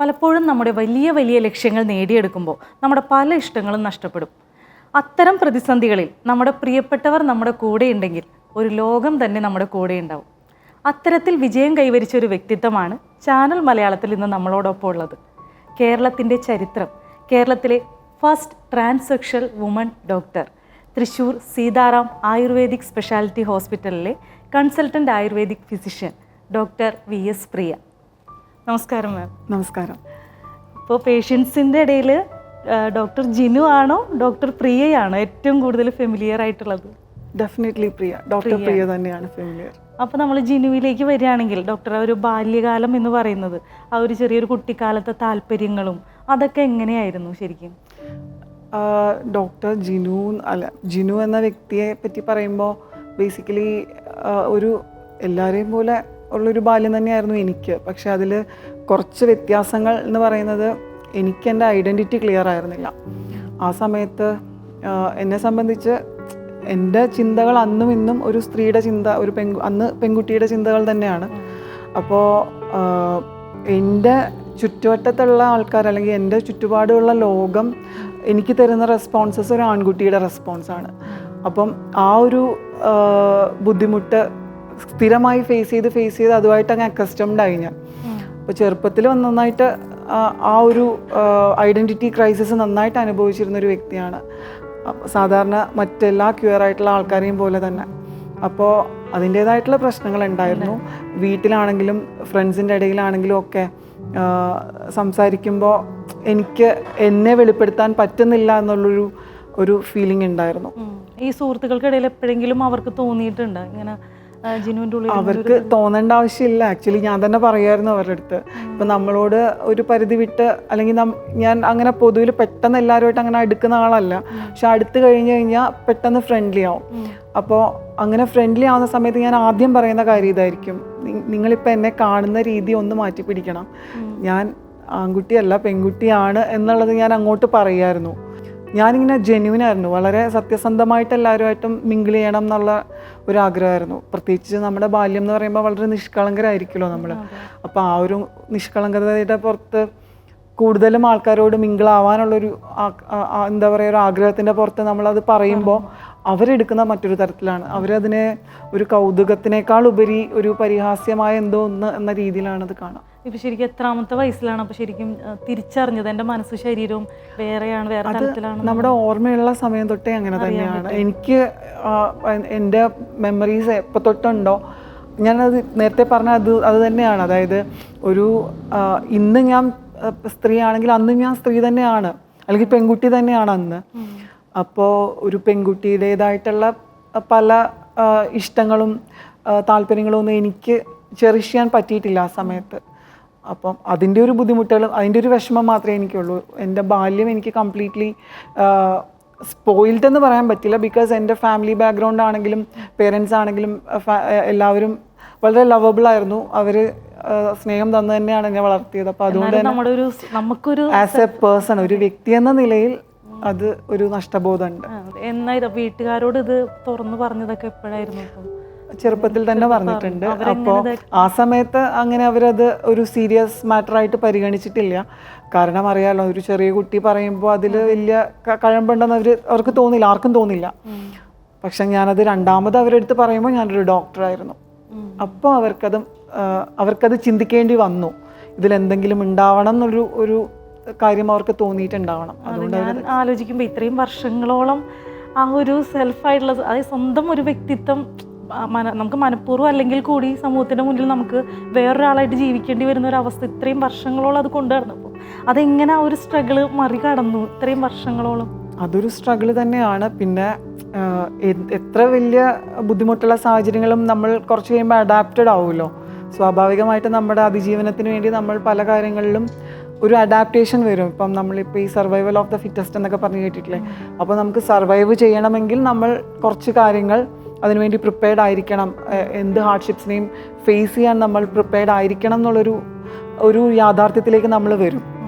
പലപ്പോഴും നമ്മുടെ വലിയ വലിയ ലക്ഷ്യങ്ങൾ നേടിയെടുക്കുമ്പോൾ നമ്മുടെ പല ഇഷ്ടങ്ങളും നഷ്ടപ്പെടും. അത്തരം പ്രതിസന്ധികളിൽ നമ്മുടെ പ്രിയപ്പെട്ടവർ നമ്മുടെ കൂടെയുണ്ടെങ്കിൽ ഒരു ലോകം തന്നെ നമ്മുടെ കൂടെ ഉണ്ടാവും. അത്തരത്തിൽ വിജയം കൈവരിച്ച ഒരു വ്യക്തിത്വമാണ് ചാനൽ മലയാളത്തിൽ ഇന്ന് നമ്മളോടൊപ്പം ഉള്ളത്. കേരളത്തിൻ്റെ ചരിത്രം, കേരളത്തിലെ first transsexual woman doctor, Thrissur Seetharam ayurvedic speciality ഹോസ്പിറ്റലിലെ consultant ayurvedic physician doctor VS Priya. നമസ്കാരം മാം. നമസ്കാരം. ഇപ്പോൾ പേഷ്യൻസിൻ്റെ ഇടയിൽ ഡോക്ടർ ജിനു ആണോ ഡോക്ടർ പ്രിയയാണോ ഏറ്റവും കൂടുതൽ ഫെമിലിയർ ആയിട്ടുള്ളത്? ഡെഫിനറ്റ്ലി പ്രിയ, ഡോക്ടർ പ്രിയ തന്നെയാണ് ഫെമിലിയർ. അപ്പോൾ നമ്മൾ ജിനുവിലേക്ക് വരികയാണെങ്കിൽ ഡോക്ടർ ഒരു ബാല്യകാലം എന്ന് പറയുന്നത് ആ ഒരു ചെറിയൊരു കുട്ടിക്കാലത്തെ താല്പര്യങ്ങളും അതൊക്കെ എങ്ങനെയായിരുന്നു ശരിക്കും? ഡോക്ടർ ജിനു എന്ന വ്യക്തിയെ പറ്റി പറയുമ്പോൾ ബേസിക്കലി ഒരു എല്ലാവരെയും പോലെ ഉള്ളൊരു ബാല്യം തന്നെയായിരുന്നു എനിക്ക്. പക്ഷെ അതിൽ കുറച്ച് വ്യത്യാസങ്ങൾ എന്ന് പറയുന്നത്, എനിക്ക് എൻ്റെ ഐഡൻറ്റിറ്റി ക്ലിയർ ആയിരുന്നില്ല ആ സമയത്ത്. എന്നെ സംബന്ധിച്ച് എൻ്റെ ചിന്തകൾ അന്നും ഇന്നും ഒരു സ്ത്രീയുടെ ചിന്ത, അന്ന് പെൺകുട്ടിയുടെ ചിന്തകൾ തന്നെയാണ്. അപ്പോൾ എൻ്റെ ചുറ്റുവട്ടത്തുള്ള ആൾക്കാർ അല്ലെങ്കിൽ എൻ്റെ ചുറ്റുപാടുള്ള ലോകം എനിക്ക് തരുന്ന റെസ്പോൺസസ് ഒരു ആൺകുട്ടിയുടെ റെസ്പോൺസാണ്. അപ്പം ആ ഒരു ബുദ്ധിമുട്ട് സ്ഥിരമായി ഫേസ് ചെയ്ത് അതുമായിട്ട് അങ്ങ് അക്കസ്റ്റംഡ് ആയി ഞാൻ. അപ്പോൾ ചെറുപ്പത്തിൽ നന്നായിട്ട് ആ ഒരു ഐഡൻറ്റിറ്റി ക്രൈസിസ് നന്നായിട്ട് അനുഭവിച്ചിരുന്നൊരു വ്യക്തിയാണ്, സാധാരണ മറ്റെല്ലാ ക്യൂറായിട്ടുള്ള ആൾക്കാരെയും പോലെ തന്നെ. അപ്പോൾ അതിൻ്റേതായിട്ടുള്ള പ്രശ്നങ്ങൾ ഉണ്ടായിരുന്നു. വീട്ടിലാണെങ്കിലും ഫ്രണ്ട്സിൻ്റെ ഇടയിലാണെങ്കിലും ഒക്കെ സംസാരിക്കുമ്പോൾ എനിക്ക് എന്നെ വെളിപ്പെടുത്താൻ പറ്റുന്നില്ല എന്നുള്ളൊരു ഫീലിംഗ് ഉണ്ടായിരുന്നു. ഈ സുഹൃത്തുക്കൾക്കിടയിൽ എപ്പോഴെങ്കിലും അവർക്ക് തോന്നിയിട്ടുണ്ട് ഇങ്ങനെ ജിനുവിൻ്റെ ഉള്ളിൽ? അവർക്ക് തോന്നേണ്ട ആവശ്യമില്ല. ആക്ച്വലി ഞാൻ തന്നെ പറയായിരുന്നു അവരുടെ അടുത്ത്, ഇപ്പം നമ്മളോട് ഒരു പരിധി വിട്ട് അല്ലെങ്കിൽ ഞാൻ അങ്ങനെ പൊതുവിൽ പെട്ടെന്ന് എല്ലാവരുമായിട്ട് അങ്ങനെ അടുക്കുന്ന ആളല്ല. പക്ഷെ അടുത്ത് കഴിഞ്ഞ് കഴിഞ്ഞാൽ പെട്ടെന്ന് ഫ്രണ്ട്ലി ആവും. അപ്പോൾ അങ്ങനെ ഫ്രണ്ട്ലി ആവുന്ന സമയത്ത് ഞാൻ ആദ്യം പറയുന്ന കാര്യം ഇതായിരിക്കും: നിങ്ങളിപ്പോൾ എന്നെ കാണുന്ന രീതി ഒന്ന് മാറ്റി പിടിക്കണം. ഞാൻ ആൺകുട്ടിയല്ല പെൺകുട്ടിയാണ് എന്നുള്ളത് ഞാൻ അങ്ങോട്ട് പറയായിരുന്നു. ഞാനിങ്ങനെ ജെന്യുവിനായിരുന്നു, വളരെ സത്യസന്ധമായിട്ട് എല്ലാവരുമായിട്ടും മിങ്കിൾ ചെയ്യണം എന്നുള്ള ഒരു ആഗ്രഹമായിരുന്നു. പ്രത്യേകിച്ച് നമ്മുടെ ബാല്യം എന്ന് പറയുമ്പോൾ വളരെ നിഷ്കളങ്കരായിരിക്കുമല്ലോ നമ്മൾ. അപ്പോൾ ആ ഒരു നിഷ്കളങ്കതയുടെ പുറത്ത് കൂടുതലും ആൾക്കാരോട് മിങ്കിളാവാനുള്ളൊരു എന്താ പറയുക, ഒരു ആഗ്രഹത്തിൻ്റെ പുറത്ത് നമ്മളത് പറയുമ്പോൾ അവരെടുക്കുന്ന മറ്റൊരു തരത്തിലാണ്. അവരതിനെ ഒരു കൗതുകത്തിനേക്കാൾ ഉപരി ഒരു പരിഹാസ്യമായ എന്തോ ഒന്ന് എന്ന രീതിയിലാണ് അത് കാണുക. ഇപ്പം ശരിക്കും എത്രാമത്തെ വയസ്സിലാണ് അപ്പോൾ ശരിക്കും തിരിച്ചറിഞ്ഞത് എൻ്റെ മനസ്സും ശരീരവും വേറെ തലത്തിലാണ്? നമ്മുടെ ഓർമ്മയുള്ള സമയം തൊട്ടേ അങ്ങനെ തന്നെയാണ്. എനിക്ക് എൻ്റെ മെമ്മറീസ് എപ്പോൾ തൊട്ടുണ്ടോ, ഞാനത് നേരത്തെ പറഞ്ഞ അത് തന്നെയാണ്. അതായത് ഇന്ന് ഞാൻ സ്ത്രീ ആണെങ്കിൽ അന്ന് ഞാൻ സ്ത്രീ തന്നെയാണ്, അല്ലെങ്കിൽ പെൺകുട്ടി തന്നെയാണ് അന്ന്. അപ്പോൾ ഒരു പെൺകുട്ടിയുടേതായിട്ടുള്ള പല ഇഷ്ടങ്ങളും താല്പര്യങ്ങളും ഒന്നും എനിക്ക് ചെറിഷ് ചെയ്യാൻ പറ്റിയിട്ടില്ല ആ സമയത്ത്. അപ്പം അതിൻ്റെ ഒരു ബുദ്ധിമുട്ടുകളും അതിൻ്റെ ഒരു വിഷമം മാത്രമേ എനിക്കുള്ളൂ. എൻ്റെ ബാല്യം എനിക്ക് കംപ്ലീറ്റ്ലി സ്പോയിൽഡ് എന്ന് പറയാൻ പറ്റില്ല. ബിക്കോസ് എൻ്റെ ഫാമിലി ബാക്ക്ഗ്രൗണ്ട് ആണെങ്കിലും പേരൻസ് ആണെങ്കിലും എല്ലാവരും വളരെ ലവബിൾ ആയിരുന്നു. അവർ സ്നേഹം തന്നു തന്നെയാണ് എന്നെ വളർത്തിയത്. അപ്പോൾ അതുകൊണ്ട് തന്നെ ആസ് എ പേഴ്സൺ, ഒരു വ്യക്തി എന്ന നിലയിൽ അത് ഒരു നഷ്ടബോധമുണ്ട്. എന്നാ വീട്ടുകാരോട് ഇത് തുറന്നു പറഞ്ഞതൊക്കെ എപ്പോഴായിരുന്നു? ചെറുപ്പത്തിൽ തന്നെ പറഞ്ഞിട്ടുണ്ട്. അപ്പോൾ ആ സമയത്ത് അങ്ങനെ അവരത് ഒരു സീരിയസ് മാറ്ററായിട്ട് പരിഗണിച്ചിട്ടില്ല. കാരണം അറിയാലോ, ഒരു ചെറിയ കുട്ടി പറയുമ്പോൾ അതിൽ വലിയ കഴമ്പുണ്ടെന്ന് അവർക്ക് തോന്നില്ല, ആർക്കും തോന്നില്ല. പക്ഷെ ഞാനത് രണ്ടാമത് അവരെടുത്ത് പറയുമ്പോൾ ഞാനൊരു ഡോക്ടറായിരുന്നു. അപ്പോൾ അവർക്കത് ചിന്തിക്കേണ്ടി വന്നു, ഇതിലെന്തെങ്കിലും ഉണ്ടാവണം ഒരു കാര്യം അവർക്ക് തോന്നിയിട്ടുണ്ടാവണം. അതുകൊണ്ട് ഞാൻ ആലോചിക്കുമ്പോൾ ഇത്രയും വർഷങ്ങളോളം ആ ഒരു സെൽഫായിട്ടുള്ള, അതായത് സ്വന്തം ഒരു വ്യക്തിത്വം നമുക്ക് മനഃപൂർവ്വം അല്ലെങ്കിൽ കൂടി സമൂഹത്തിൻ്റെ മുന്നിൽ നമുക്ക് വേറൊരാളായിട്ട് ജീവിക്കേണ്ടി വരുന്ന ഒരു അവസ്ഥ ഇത്രയും വർഷങ്ങളോളം അത് കൊണ്ടുവരുന്നപ്പോൾ അതെങ്ങനെ ആ ഒരു സ്ട്രഗിള് മറികടന്നു ഇത്രയും വർഷങ്ങളോളം? അതൊരു സ്ട്രഗിൾ തന്നെയാണ്. പിന്നെ എത്ര വലിയ ബുദ്ധിമുട്ടുള്ള സാഹചര്യങ്ങളും നമ്മൾ കുറച്ച് കഴിയുമ്പോൾ അഡാപ്റ്റഡ് ആവുമല്ലോ. സ്വാഭാവികമായിട്ട് നമ്മുടെ അതിജീവനത്തിന് വേണ്ടി നമ്മൾ പല കാര്യങ്ങളിലും ഒരു അഡാപ്റ്റേഷൻ വരും. ഇപ്പം നമ്മളിപ്പോൾ ഈ സർവൈവൽ ഓഫ് ദ ഫിറ്റസ്റ്റ് എന്നൊക്കെ പറഞ്ഞു കേട്ടിട്ടില്ലേ? അപ്പോൾ നമുക്ക് സർവൈവ് ചെയ്യണമെങ്കിൽ നമ്മൾ കുറച്ച് കാര്യങ്ങൾ അതിനുവേണ്ടി പ്രിപ്പയർഡ് ആയിരിക്കണം. എന്ത് ഹാർഡ്ഷിപ്സിനെയും ഫേസ് ചെയ്യാൻ നമ്മൾ പ്രിപ്പയർഡ് ആയിരിക്കണം എന്നുള്ളൊരു യാഥാർത്ഥ്യത്തിലേക്ക് നമ്മൾ വരും.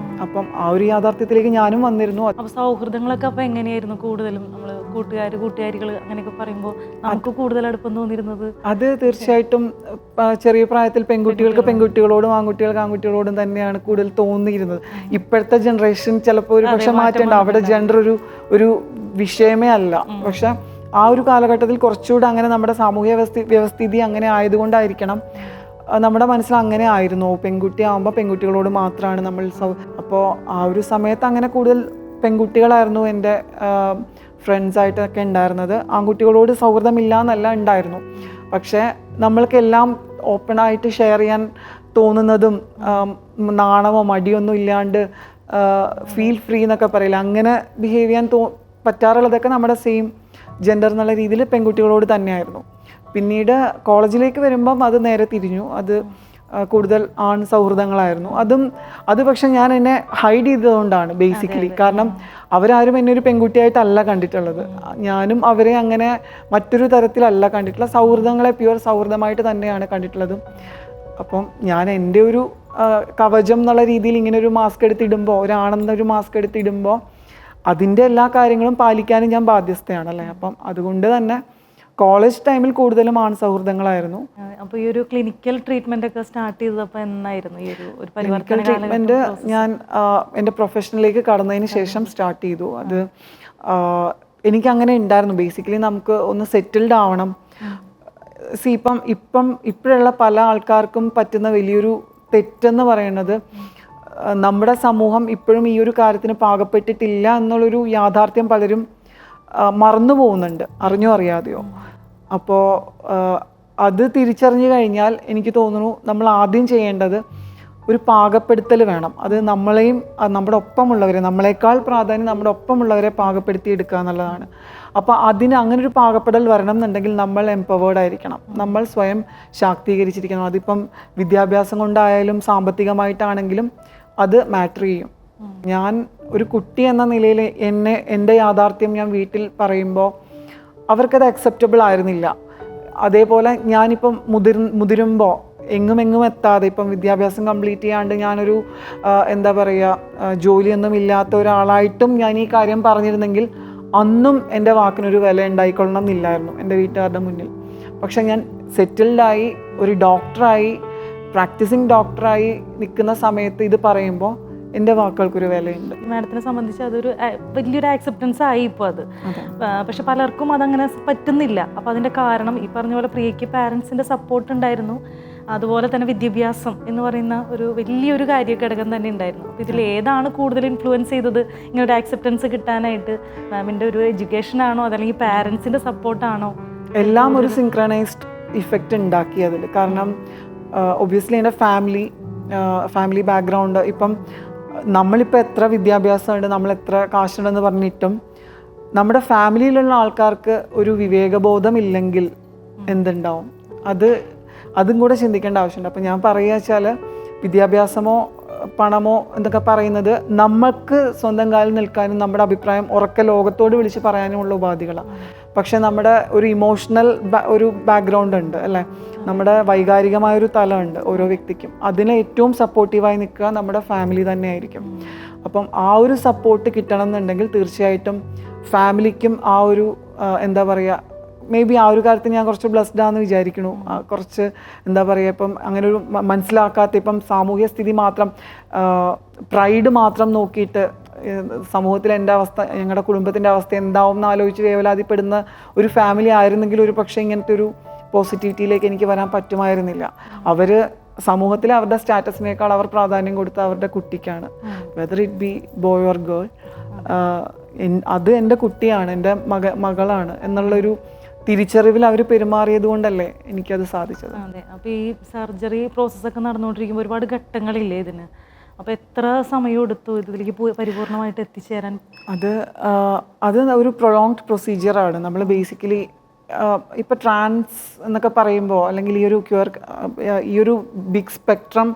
അപ്പം ആ ഒരു യാഥാർത്ഥ്യത്തിലേക്ക് ഞാനും വന്നിരുന്നു. അപ്പോൾ സൗഹൃദങ്ങളൊക്കെ അപ്പോൾ എങ്ങനെയായിരുന്നു കൂടുതലും നമ്മൾ കൂട്ടുകാരികൾ അങ്ങനെയൊക്കെ പറയുമ്പോൾ നമുക്ക് കൂടുതൽ അടുപ്പം തോന്നിയിരുന്നത്? അത് തീർച്ചയായിട്ടും ചെറിയ പ്രായത്തിൽ പെൺകുട്ടികൾക്ക് പെൺകുട്ടികളോടും ആൺകുട്ടികൾക്ക് ആൺകുട്ടികളോടും തന്നെയാണ് കൂടുതൽ തോന്നിയിരുന്നത്. ഇപ്പോഴത്തെ ജനറേഷൻ ചിലപ്പോൾ ഒരു പക്ഷെ മാറ്റേണ്ട, അവിടെ ജെൻഡർ ഒരു വിഷയമേ അല്ല. പക്ഷെ ആ ഒരു കാലഘട്ടത്തിൽ കുറച്ചുകൂടെ അങ്ങനെ നമ്മുടെ സാമൂഹ്യ വ്യവസ്ഥിതി അങ്ങനെ ആയതുകൊണ്ടായിരിക്കണം നമ്മുടെ മനസ്സിൽ അങ്ങനെ ആയിരുന്നു. പെൺകുട്ടി ആകുമ്പോൾ പെൺകുട്ടികളോട് മാത്രമാണ് നമ്മൾ അപ്പോൾ ആ ഒരു സമയത്ത് അങ്ങനെ കൂടുതൽ പെൺകുട്ടികളായിരുന്നു എൻ്റെ ഫ്രണ്ട്സായിട്ടൊക്കെ ഉണ്ടായിരുന്നത്. ആൺകുട്ടികളോട് സൗഹൃദമില്ല എന്നല്ല ഉണ്ടായിരുന്നു. പക്ഷേ നമ്മൾക്കെല്ലാം ഓപ്പണായിട്ട് ഷെയർ ചെയ്യാൻ തോന്നുന്നതും നാണമോ മടിയൊന്നും ഇല്ലാണ്ട് ഫീൽ ഫ്രീ എന്നൊക്കെ പറയില്ല, അങ്ങനെ ബിഹേവ് ചെയ്യാൻ പറ്റാറുള്ളതൊക്കെ നമ്മുടെ സെയിം ജെൻഡർ എന്നുള്ള രീതിയിൽ പെൺകുട്ടികളോട് തന്നെയായിരുന്നു. പിന്നീട് കോളേജിലേക്ക് വരുമ്പം അത് നേരെ തിരിഞ്ഞു. അത് കൂടുതൽ ആൺ സൗഹൃദങ്ങളായിരുന്നു. അത് പക്ഷെ ഞാൻ എന്നെ ഹൈഡ് ചെയ്തതുകൊണ്ടാണ് ബേസിക്കലി. കാരണം അവരാരും എന്നെ ഒരു പെൺകുട്ടിയായിട്ടല്ല കണ്ടിട്ടുള്ളത്. ഞാനും അവരെ അങ്ങനെ മറ്റൊരു തരത്തിലല്ല കണ്ടിട്ടുള്ളത്. സൗഹൃദങ്ങളെ പ്യുവർ സൗഹൃദമായിട്ട് തന്നെയാണ് കണ്ടിട്ടുള്ളതും. അപ്പം ഞാൻ എൻ്റെ ഒരു കവചം എന്നുള്ള രീതിയിൽ ഇങ്ങനെ ഒരു മാസ്ക് എടുത്തിടുമ്പോൾ, ഒരാണെന്നൊരു മാസ്ക് എടുത്തിടുമ്പോൾ അതിൻ്റെ എല്ലാ കാര്യങ്ങളും പാലിക്കാനും ഞാൻ ബാധ്യസ്ഥയാണല്ലേ. അപ്പം അതുകൊണ്ട് തന്നെ കോളേജ് ടൈമിൽ കൂടുതലും ആൺ സൗഹൃദങ്ങളായിരുന്നു. അപ്പോൾ ഈ ഒരു ക്ലിനിക്കൽ ട്രീറ്റ്മെന്റ് ഒക്കെ സ്റ്റാർട്ട് ചെയ്തപ്പോൾ എന്നായിരുന്നു ഈ ഒരു ക്ലിനിക്കൽ ട്രീറ്റ്മെന്റ് ഞാൻ എൻ്റെ പ്രൊഫഷനിലേക്ക് കടന്നതിന് ശേഷം സ്റ്റാർട്ട് ചെയ്തു. അത് എനിക്കങ്ങനെ ഉണ്ടായിരുന്നു. ബേസിക്കലി നമുക്ക് ഒന്ന് സെറ്റിൽഡ് ആവണം. ഇപ്പോഴുള്ള പല ആൾക്കാർക്കും പറ്റുന്ന വലിയൊരു തെറ്റെന്ന് പറയുന്നത് നമ്മുടെ സമൂഹം ഇപ്പോഴും ഈ ഒരു കാര്യത്തിന് പാകപ്പെട്ടിട്ടില്ല എന്നുള്ളൊരു യാഥാർത്ഥ്യം പലരും മറന്നു പോകുന്നുണ്ട്, അറിഞ്ഞോ അറിയാതെയോ. അപ്പോൾ അത് തിരിച്ചറിഞ്ഞു കഴിഞ്ഞാൽ എനിക്ക് തോന്നുന്നു നമ്മൾ ആദ്യം ചെയ്യേണ്ടത് ഒരു പാകപ്പെടുത്തൽ വേണം. അത് നമ്മളെയും നമ്മുടെ ഒപ്പമുള്ളവരെ, നമ്മളെക്കാൾ പ്രാധാന്യം നമ്മുടെ ഒപ്പമുള്ളവരെ പാകപ്പെടുത്തിയെടുക്കുക എന്നുള്ളതാണ്. അപ്പോൾ അങ്ങനെ ഒരു പാകപ്പെടൽ വരണം എന്നുണ്ടെങ്കിൽ നമ്മൾ എംപവേർഡ് ആയിരിക്കണം, നമ്മൾ സ്വയം ശാക്തീകരിച്ചിരിക്കണം. അതിപ്പം വിദ്യാഭ്യാസം കൊണ്ടായാലും സാമ്പത്തികമായിട്ടാണെങ്കിലും അത് മാറ്റർ ചെയ്യും. ഞാൻ ഒരു കുട്ടി എന്ന നിലയിൽ എൻ്റെ യാഥാർത്ഥ്യം ഞാൻ വീട്ടിൽ പറയുമ്പോൾ അവർക്കത് അക്സെപ്റ്റബിൾ ആയിരുന്നില്ല. അതേപോലെ ഞാനിപ്പം മുതിരുമ്പോൾ എങ്ങും എത്താതെ ഇപ്പം വിദ്യാഭ്യാസം കംപ്ലീറ്റ് ചെയ്യാണ്ട് ഞാനൊരു എന്താ പറയുക ജോലിയൊന്നും ഇല്ലാത്ത ഒരാളായിട്ടും ഞാൻ ഈ കാര്യം പറഞ്ഞിരുന്നെങ്കിൽ അന്നും എൻ്റെ വാക്കിനൊരു വില ഉണ്ടായിക്കൊള്ളണം എന്നില്ലായിരുന്നു എൻ്റെ വീട്ടുകാരുടെ മുന്നിൽ. പക്ഷെ ഞാൻ സെറ്റിൽഡായി ഒരു ഡോക്ടറായി, പ്രാക്ടീസിങ് ഡോക്ടറായി നിൽക്കുന്ന സമയത്ത് ഇത് പറയുമ്പോൾ എൻ്റെ വാക്കുകൾക്കൊരു വിലയുണ്ട്. മാഡത്തിനെ സംബന്ധിച്ച് അതൊരു വലിയൊരു ആക്സെപ്റ്റൻസ് ആയി ഇപ്പോൾ അത്. പക്ഷെ പലർക്കും അതങ്ങനെ പറ്റുന്നില്ല. അപ്പോൾ അതിൻ്റെ കാരണം ഈ പറഞ്ഞ പോലെ പ്രിയയ്ക്ക് പാരൻസിൻ്റെ സപ്പോർട്ട് ഉണ്ടായിരുന്നു, അതുപോലെ തന്നെ വിദ്യാഭ്യാസം എന്ന് പറയുന്ന ഒരു വലിയൊരു ഘടകം തന്നെ ഉണ്ടായിരുന്നു. അപ്പോൾ ഇതിൽ ഏതാണ് കൂടുതൽ ഇൻഫ്ലുവൻസ് ചെയ്തത് ഇങ്ങനെ ഒരു ആക്സെപ്റ്റൻസ് കിട്ടാനായിട്ട്? മാമിൻ്റെ ഒരു എഡ്യൂക്കേഷൻ ആണോ അതല്ലെങ്കിൽ പാരൻസിൻ്റെ സപ്പോർട്ടാണോ? എല്ലാം ഒരു സിൻക്രണൈസ്ഡ് ഇഫക്റ്റ് ഉണ്ടാക്കി അതിൽ. കാരണം ഒബ്വിയസ്ലി എൻ്റെ ഫാമിലി ബാക്ക്ഗ്രൗണ്ട്, ഇപ്പം നമ്മളിപ്പോൾ എത്ര വിദ്യാഭ്യാസമുണ്ട്, നമ്മൾ എത്ര കാശുണ്ടെന്ന് പറഞ്ഞിട്ടും നമ്മുടെ ഫാമിലിയിലുള്ള ആൾക്കാർക്ക് ഒരു വിവേകബോധം ഇല്ലെങ്കിൽ എന്തുണ്ടാവും? അതും കൂടെ ചിന്തിക്കേണ്ട ആവശ്യമുണ്ട്. അപ്പം ഞാൻ പറയുക വെച്ചാൽ വിദ്യാഭ്യാസമോ പണമോ എന്തൊക്കെ പറയുന്നത് നമുക്ക് സ്വന്തം കാലിൽ നിൽക്കാനും നമ്മുടെ അഭിപ്രായം ഉറക്കെ ലോകത്തോട് വിളിച്ച് പറയാനുമുള്ള ഉപാധികളാണ്. പക്ഷെ നമ്മുടെ ഒരു ഇമോഷണൽ ഒരു ബാക്ക്ഗ്രൗണ്ട് ഉണ്ട് അല്ലേ, നമ്മുടെ വൈകാരികമായൊരു തലമുണ്ട് ഓരോ വ്യക്തിക്കും. അതിന് ഏറ്റവും സപ്പോർട്ടീവായി നിൽക്കുക നമ്മുടെ ഫാമിലി തന്നെയായിരിക്കും. അപ്പം ആ ഒരു സപ്പോർട്ട് കിട്ടണം എന്നുണ്ടെങ്കിൽ തീർച്ചയായിട്ടും ഫാമിലിക്കും ആ ഒരു എന്താ പറയുക, മേ ബി ആ ഒരു കാര്യത്തിൽ ഞാൻ കുറച്ച് ബ്ലെസ്ഡ് ആണെന്ന് വിചാരിക്കണു. കുറച്ച് എന്താ പറയുക, ഇപ്പം അങ്ങനെ ഒരു മനസ്സിലാക്കാത്ത, ഇപ്പം സാമൂഹ്യ സ്ഥിതി മാത്രം പ്രൈഡ് മാത്രം നോക്കിയിട്ട് സമൂഹത്തിൽ എൻ്റെ അവസ്ഥ, ഞങ്ങളുടെ കുടുംബത്തിൻ്റെ അവസ്ഥ എന്താവും എന്ന് ആലോചിച്ച് വേവലാതിപ്പെടുന്ന ഒരു ഫാമിലി ആയിരുന്നെങ്കിൽ ഒരു പക്ഷേ ഇങ്ങനത്തെ ഒരു പോസിറ്റിവിറ്റിയിലേക്ക് എനിക്ക് വരാൻ പറ്റുമായിരുന്നില്ല. അവർ സമൂഹത്തിൽ അവരുടെ സ്റ്റാറ്റസിനേക്കാൾ അവർ പ്രാധാന്യം കൊടുത്ത് അവരുടെ കുട്ടിക്കാണ്, whether it be boy or girl. അത് എൻ്റെ കുട്ടിയാണ്, എൻ്റെ മകളാണ് എന്നുള്ളൊരു തിരിച്ചറിവിൽ അവർ പെരുമാറിയത് കൊണ്ടല്ലേ എനിക്കത് സാധിച്ചത്. അതെ. അപ്പോൾ ഈ സർജറി പ്രോസസ്സൊക്കെ നടന്നുകൊണ്ടിരിക്കുമ്പോൾ ഒരുപാട് ഘട്ടങ്ങളില്ലേ ഇതിന്? അപ്പോൾ എത്ര സമയം എടുത്തു ഇതിലേക്ക് പരിപൂർണമായിട്ട് എത്തിച്ചേരാൻ? അത് ഒരു പ്രൊലോങ്ഡ് പ്രൊസീജിയറാണ്. നമ്മൾ ബേസിക്കലി ഇപ്പോൾ ട്രാൻസ് എന്നൊക്കെ പറയുമ്പോൾ, അല്ലെങ്കിൽ ഈ ഒരു ബിഗ് സ്പെക്ട്രം,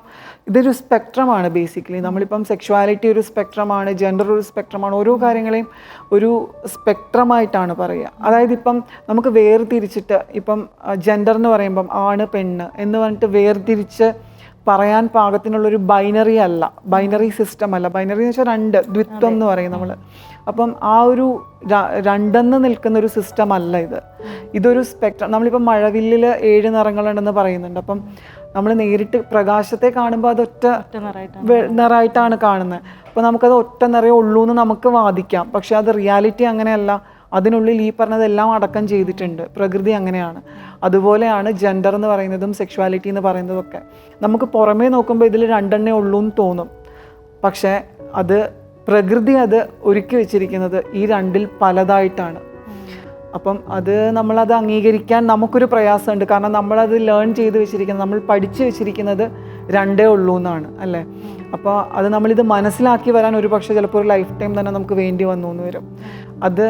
ഇതൊരു സ്പെക്ട്രമാണ് ബേസിക്കലി. നമ്മളിപ്പം സെക്ഷുവാലിറ്റി ഒരു സ്പെക്ട്രമാണ്, ജെൻഡർ ഒരു സ്പെക്ട്രമാണ്, ഓരോ കാര്യങ്ങളെയും ഒരു സ്പെക്ട്രമായിട്ടാണ് പറയുക. അതായത് ഇപ്പം നമുക്ക് വേർതിരിച്ചിട്ട്, ഇപ്പം ജെൻഡർ എന്ന് പറയുമ്പം ആണ് പെണ്ണ് എന്ന് പറഞ്ഞിട്ട് വേർതിരിച്ച് പറയാൻ പാകത്തിനുള്ളൊരു ബൈനറി അല്ല, ബൈനറി സിസ്റ്റം അല്ല. ബൈനറി എന്ന് വെച്ചാൽ രണ്ട്, ദ്വിത്വം എന്ന് പറയും നമ്മൾ. അപ്പം ആ ഒരു രണ്ടെന്ന് നിൽക്കുന്ന ഒരു സിസ്റ്റം അല്ല ഇത്. ഇതൊരു സ്പെക്ട്രം. നമ്മളിപ്പോൾ മഴവില്ലിൽ 7 നിറങ്ങളുണ്ടെന്ന് പറയുന്നുണ്ട്. അപ്പം നമ്മൾ നേരിട്ട് പ്രകാശത്തെ കാണുമ്പോൾ അത് ഒറ്റ നിറമായിട്ടാണ് കാണുന്നത്. അപ്പോൾ നമുക്കത് ഒറ്റ നിറയേ ഉള്ളൂ എന്ന് നമുക്ക് വാദിക്കാം. പക്ഷെ അത് റിയാലിറ്റി അങ്ങനെയല്ല. അതിനുള്ളിൽ ഈ പറഞ്ഞതെല്ലാം അടക്കം ചെയ്തിട്ടുണ്ട്. പ്രകൃതി അങ്ങനെയാണ്. അതുപോലെയാണ് ജെൻഡർ എന്ന് പറയുന്നതും സെക്ഷുവാലിറ്റി എന്ന് പറയുന്നതൊക്കെ. നമുക്ക് പുറമേ നോക്കുമ്പോൾ ഇതിൽ രണ്ടെണ്ണേ ഉള്ളൂ എന്ന് തോന്നും. പക്ഷേ അത് പ്രകൃതി അത് ഒരുക്കി വെച്ചിരിക്കുന്നത് ഈ രണ്ടിൽ പലതായിട്ടാണ്. അപ്പം അത് നമ്മളത് അംഗീകരിക്കാൻ നമുക്കൊരു പ്രയാസമുണ്ട്. കാരണം നമ്മളത് ലേൺ ചെയ്ത് വെച്ചിരിക്കുന്നത്, നമ്മൾ പഠിച്ചു വെച്ചിരിക്കുന്നത് രണ്ടേ ഉള്ളൂ എന്നാണ്, അല്ലേ? അപ്പോൾ അത് നമ്മളിത് മനസ്സിലാക്കി വരാൻ ഒരു പക്ഷേ ചിലപ്പോൾ ഒരു ലൈഫ് ടൈം തന്നെ നമുക്ക് വേണ്ടി വന്നു എന്ന് വരും. അത്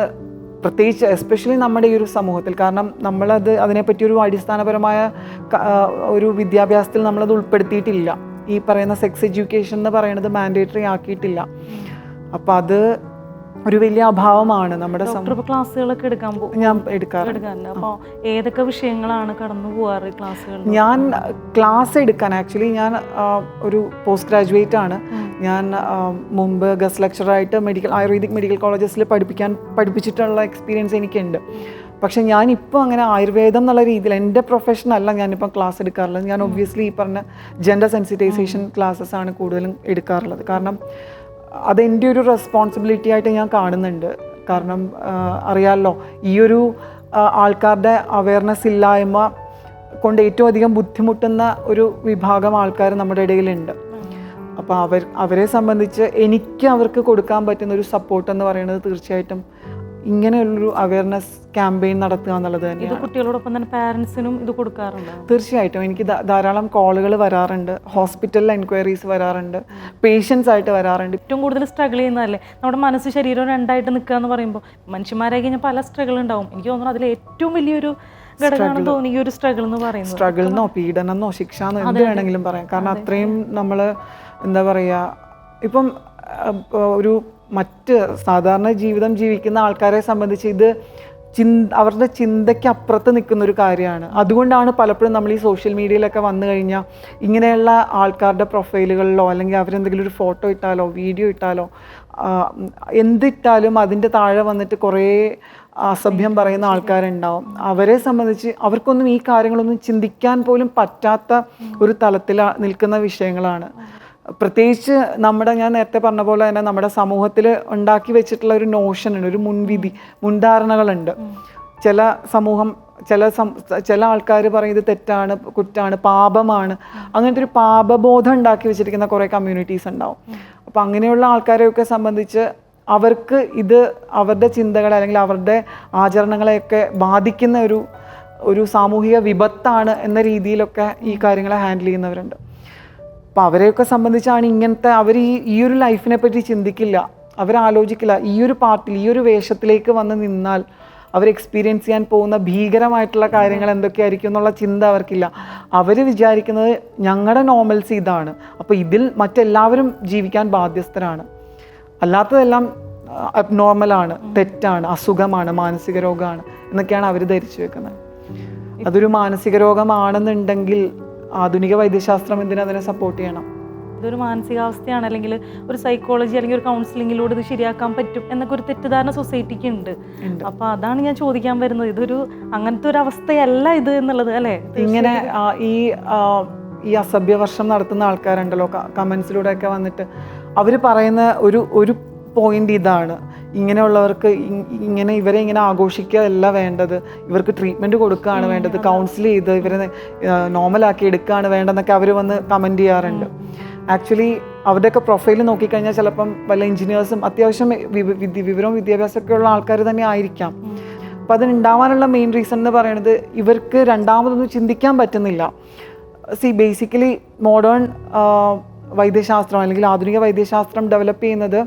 പ്രത്യേകിച്ച് എസ്പെഷ്യലി നമ്മുടെ ഈ ഒരു സമൂഹത്തിൽ. കാരണം നമ്മളത് അതിനെപ്പറ്റി ഒരു അടിസ്ഥാനപരമായ ഒരു വിദ്യാഭ്യാസത്തിൽ നമ്മളത് ഉൾപ്പെടുത്തിയിട്ടില്ല. ഈ പറയുന്ന സെക്സ് എഡ്യൂക്കേഷൻ എന്ന് പറയുന്നത് മാൻഡേറ്ററി ആക്കിയിട്ടില്ല. അപ്പം അത് ഒരു വലിയ അഭാവമാണ് നമ്മുടെ ക്ലാസ്സുകളൊക്കെ എടുക്കാൻ ഞാൻ എടുക്കാറുണ്ട്. അപ്പോൾ ഏതൊക്കെ വിഷയങ്ങളാണ് കടന്നു പോകാറ് ക്ലാസ്സുകൾ? ഞാൻ ക്ലാസ് എടുക്കാൻ ആക്ച്വലി ഞാൻ ഒരു പോസ്റ്റ് ഗ്രാജുവേറ്റ് ആണ്. ഞാൻ മുമ്പ് ഗസ്റ്റ് ലെക്ചറായിട്ട് ആയുർവേദിക് മെഡിക്കൽ കോളേജസിൽ പഠിപ്പിച്ചിട്ടുള്ള എക്സ്പീരിയൻസ് എനിക്കുണ്ട്. പക്ഷെ ഞാനിപ്പോൾ അങ്ങനെ ആയുർവേദം എന്നുള്ള രീതിയിൽ എൻ്റെ പ്രൊഫഷനല്ല ഞാനിപ്പോൾ ക്ലാസ് എടുക്കാറുള്ളത്. ഞാൻ ഒബ്വിയസ്ലി ഈ പറഞ്ഞ ജെൻഡർ സെൻസിറ്റൈസേഷൻ ക്ലാസ്സസ് ആണ് കൂടുതലും എടുക്കാറുള്ളത്. കാരണം അതെൻ്റെ ഒരു റെസ്പോൺസിബിലിറ്റി ആയിട്ട് ഞാൻ കാണുന്നുണ്ട്. കാരണം അറിയാമല്ലോ, ഈ ഒരു ആൾക്കാരുടെ അവയർനെസ് ഇല്ലായ്മ കൊണ്ട് ഏറ്റവും അധികം ബുദ്ധിമുട്ടുന്ന ഒരു വിഭാഗം ആൾക്കാർ നമ്മുടെ ഇടയിലുണ്ട്. അപ്പോൾ അവരെ സംബന്ധിച്ച് എനിക്ക് അവർക്ക് കൊടുക്കാൻ പറ്റുന്ന ഒരു സപ്പോർട്ട് എന്ന് പറയുന്നത് തീർച്ചയായിട്ടും ഇങ്ങനെയുള്ളൊരു അവയർനെസ് ക്യാമ്പയിൻ നടത്തുക എന്നുള്ളത് തന്നെയാണ്. കുട്ടികളോടൊപ്പം തന്നെ പാരൻസിനും ഇത് കൊടുക്കാറുണ്ട്? തീർച്ചയായിട്ടും. എനിക്ക് ധാരാളം കോളുകൾ വരാറുണ്ട്, ഹോസ്പിറ്റലിൽ എൻക്വയറീസ് വരാറുണ്ട്, പേഷ്യൻസ് ആയിട്ട് വരാറുണ്ട്. ഏറ്റവും കൂടുതൽ സ്ട്രഗിൾ ചെയ്യുന്നതല്ലേ നമ്മുടെ മനസ്സ് ശരീരം രണ്ടായിട്ട് നിൽക്കുക എന്ന് പറയുമ്പോൾ. മനുഷ്യന്മാരായി കഴിഞ്ഞാൽ പല സ്ട്രഗിൾ ഉണ്ടാവും. എനിക്ക് തോന്നുന്നു അതിൽ ഏറ്റവും വലിയൊരു ഘടകമാണെന്ന് തോന്നി ഈ ഒരു സ്ട്രഗിൾ എന്ന് പറയുന്നത്. സ്ട്രഗിൾ എന്നോ പീഡനമെന്നോ ശിക്ഷ എന്നോ എന്ത് വേണമെങ്കിലും പറയാം. കാരണം അത്രയും നമ്മൾ എന്താ പറയുക, ഇപ്പം ഒരു മറ്റ് സാധാരണ ജീവിതം ജീവിക്കുന്ന ആൾക്കാരെ സംബന്ധിച്ച് ഇത് അവരുടെ ചിന്തയ്ക്ക് അപ്പുറത്ത് നിൽക്കുന്ന ഒരു കാര്യമാണ്. അതുകൊണ്ടാണ് പലപ്പോഴും നമ്മൾ ഈ സോഷ്യൽ മീഡിയയിലൊക്കെ വന്നു കഴിഞ്ഞാൽ ഇങ്ങനെയുള്ള ആൾക്കാരുടെ പ്രൊഫൈലുകളിലോ അല്ലെങ്കിൽ അവരെന്തെങ്കിലും ഒരു ഫോട്ടോ ഇട്ടാലോ വീഡിയോ ഇട്ടാലോ എന്തിട്ടാലും അതിൻ്റെ താഴെ വന്നിട്ട് കുറേ അസഭ്യം പറയുന്ന ആൾക്കാരുണ്ടാവും. അവരെ സംബന്ധിച്ച് അവർക്കൊന്നും ഈ കാര്യങ്ങളൊന്നും ചിന്തിക്കാൻ പോലും പറ്റാത്ത ഒരു തലത്തിൽ നിൽക്കുന്ന വിഷയങ്ങളാണ്. പ്രത്യേകിച്ച് ഞാൻ നേരത്തെ പറഞ്ഞ പോലെ തന്നെ നമ്മുടെ സമൂഹത്തിൽ ഉണ്ടാക്കി വെച്ചിട്ടുള്ള ഒരു നോഷനുണ്ട്, ഒരു മുൻധാരണകളുണ്ട്. ചില ആൾക്കാർ പറയും ഇത് തെറ്റാണ്, കുറ്റാണ്, പാപമാണ്. അങ്ങനത്തെ ഒരു പാപബോധം ഉണ്ടാക്കി വെച്ചിരിക്കുന്ന കുറേ കമ്മ്യൂണിറ്റീസ് ഉണ്ടാവും. അപ്പം അങ്ങനെയുള്ള ആൾക്കാരെയൊക്കെ സംബന്ധിച്ച് അവർക്ക് ഇത് അവരുടെ ചിന്തകളെ അല്ലെങ്കിൽ അവരുടെ ആചരണങ്ങളെയൊക്കെ ബാധിക്കുന്ന ഒരു സാമൂഹിക വിപത്താണ് എന്ന രീതിയിലൊക്കെ ഈ കാര്യങ്ങളെ ഹാൻഡിൽ ചെയ്യുന്നവരുണ്ട്. അപ്പോൾ അവരെയൊക്കെ സംബന്ധിച്ചാണ് ഇങ്ങനത്തെ അവർ ഈ ഒരു ലൈഫിനെ പറ്റി ചിന്തിക്കില്ല, അവരാലോചിക്കില്ല. ഈ ഒരു പാർട്ടിൽ ഈ ഒരു വേഷത്തിലേക്ക് വന്ന് നിന്നാൽ അവർ എക്സ്പീരിയൻസ് ചെയ്യാൻ പോകുന്ന ഭീകരമായിട്ടുള്ള കാര്യങ്ങൾ എന്തൊക്കെയായിരിക്കും എന്നുള്ള ചിന്ത അവർക്കില്ല. അവർ വിചാരിക്കുന്നത് ഞങ്ങളുടെ നോർമൽസി ഇതാണ്, അപ്പോൾ ഇതിൽ മറ്റെല്ലാവരും ജീവിക്കാൻ ബാധ്യസ്ഥരാണ്, അല്ലാത്തതെല്ലാം അബ്നോർമലാണ്, തെറ്റാണ്, അസുഖമാണ്, മാനസിക രോഗമാണ് എന്നൊക്കെയാണ് അവർ ധരിച്ചു വെക്കുന്നത്. അതൊരു മാനസിക രോഗമാണെന്നുണ്ടെങ്കിൽ ആധുനിക വൈദ്യശാസ്ത്രം എന്തിനാ അതിനെ സപ്പോർട്ട് ചെയ്യണം? ഇതൊരു മാനസികാവസ്ഥയാണ്, അല്ലെങ്കിൽ ഒരു സൈക്കോളജി അല്ലെങ്കിൽ ഒരു കൗൺസിലിങ്ങിലൂടെ ഇത് ശരിയാക്കാൻ പറ്റും എന്നൊക്കെ ഒരു തെറ്റിദ്ധാരണ സൊസൈറ്റിക്ക് ഉണ്ട്. അപ്പോൾ അതാണ് ഞാൻ ചോദിക്കാൻ വരുന്നത്, ഇതൊരു അങ്ങനത്തെ ഒരു അവസ്ഥയല്ല ഇത് എന്നുള്ളത്, അല്ലേ? ഇങ്ങനെ ഈ അസഭ്യവർഷം നടത്തുന്ന ആൾക്കാരുണ്ടല്ലോ, കമൻസിലൂടെയൊക്കെ വന്നിട്ട് അവർ പറയുന്ന ഒരു പോയിന്റ് ഇതാണ്, ഇങ്ങനെയുള്ളവർക്ക് ഇവരെ ഇങ്ങനെ ആഘോഷിക്കുകയല്ല വേണ്ടത്, ഇവർക്ക് ട്രീറ്റ്മെൻറ്റ് കൊടുക്കുകയാണ് വേണ്ടത്, കൗൺസിൽ ചെയ്ത് ഇവരെ നോർമലാക്കി എടുക്കുകയാണ് വേണ്ടതെന്നൊക്കെ അവർ വന്ന് കമൻറ്റ് ചെയ്യാറുണ്ട്. ആക്ച്വലി അവരുടെയൊക്കെ പ്രൊഫൈൽ നോക്കിക്കഴിഞ്ഞാൽ ചിലപ്പം വല്ല എഞ്ചിനീയേഴ്സും അത്യാവശ്യം വിവരവും വിദ്യാഭ്യാസമൊക്കെ ഉള്ള ആൾക്കാർ തന്നെ ആയിരിക്കാം. അപ്പം അതിനുണ്ടാവാനുള്ള മെയിൻ റീസൺ എന്ന് പറയുന്നത് ഇവർക്ക് രണ്ടാമതൊന്നും ചിന്തിക്കാൻ പറ്റുന്നില്ല. ബേസിക്കലി മോഡേൺ വൈദ്യശാസ്ത്രം അല്ലെങ്കിൽ ആധുനിക വൈദ്യശാസ്ത്രം ഡെവലപ്പ് ചെയ്യുന്നത്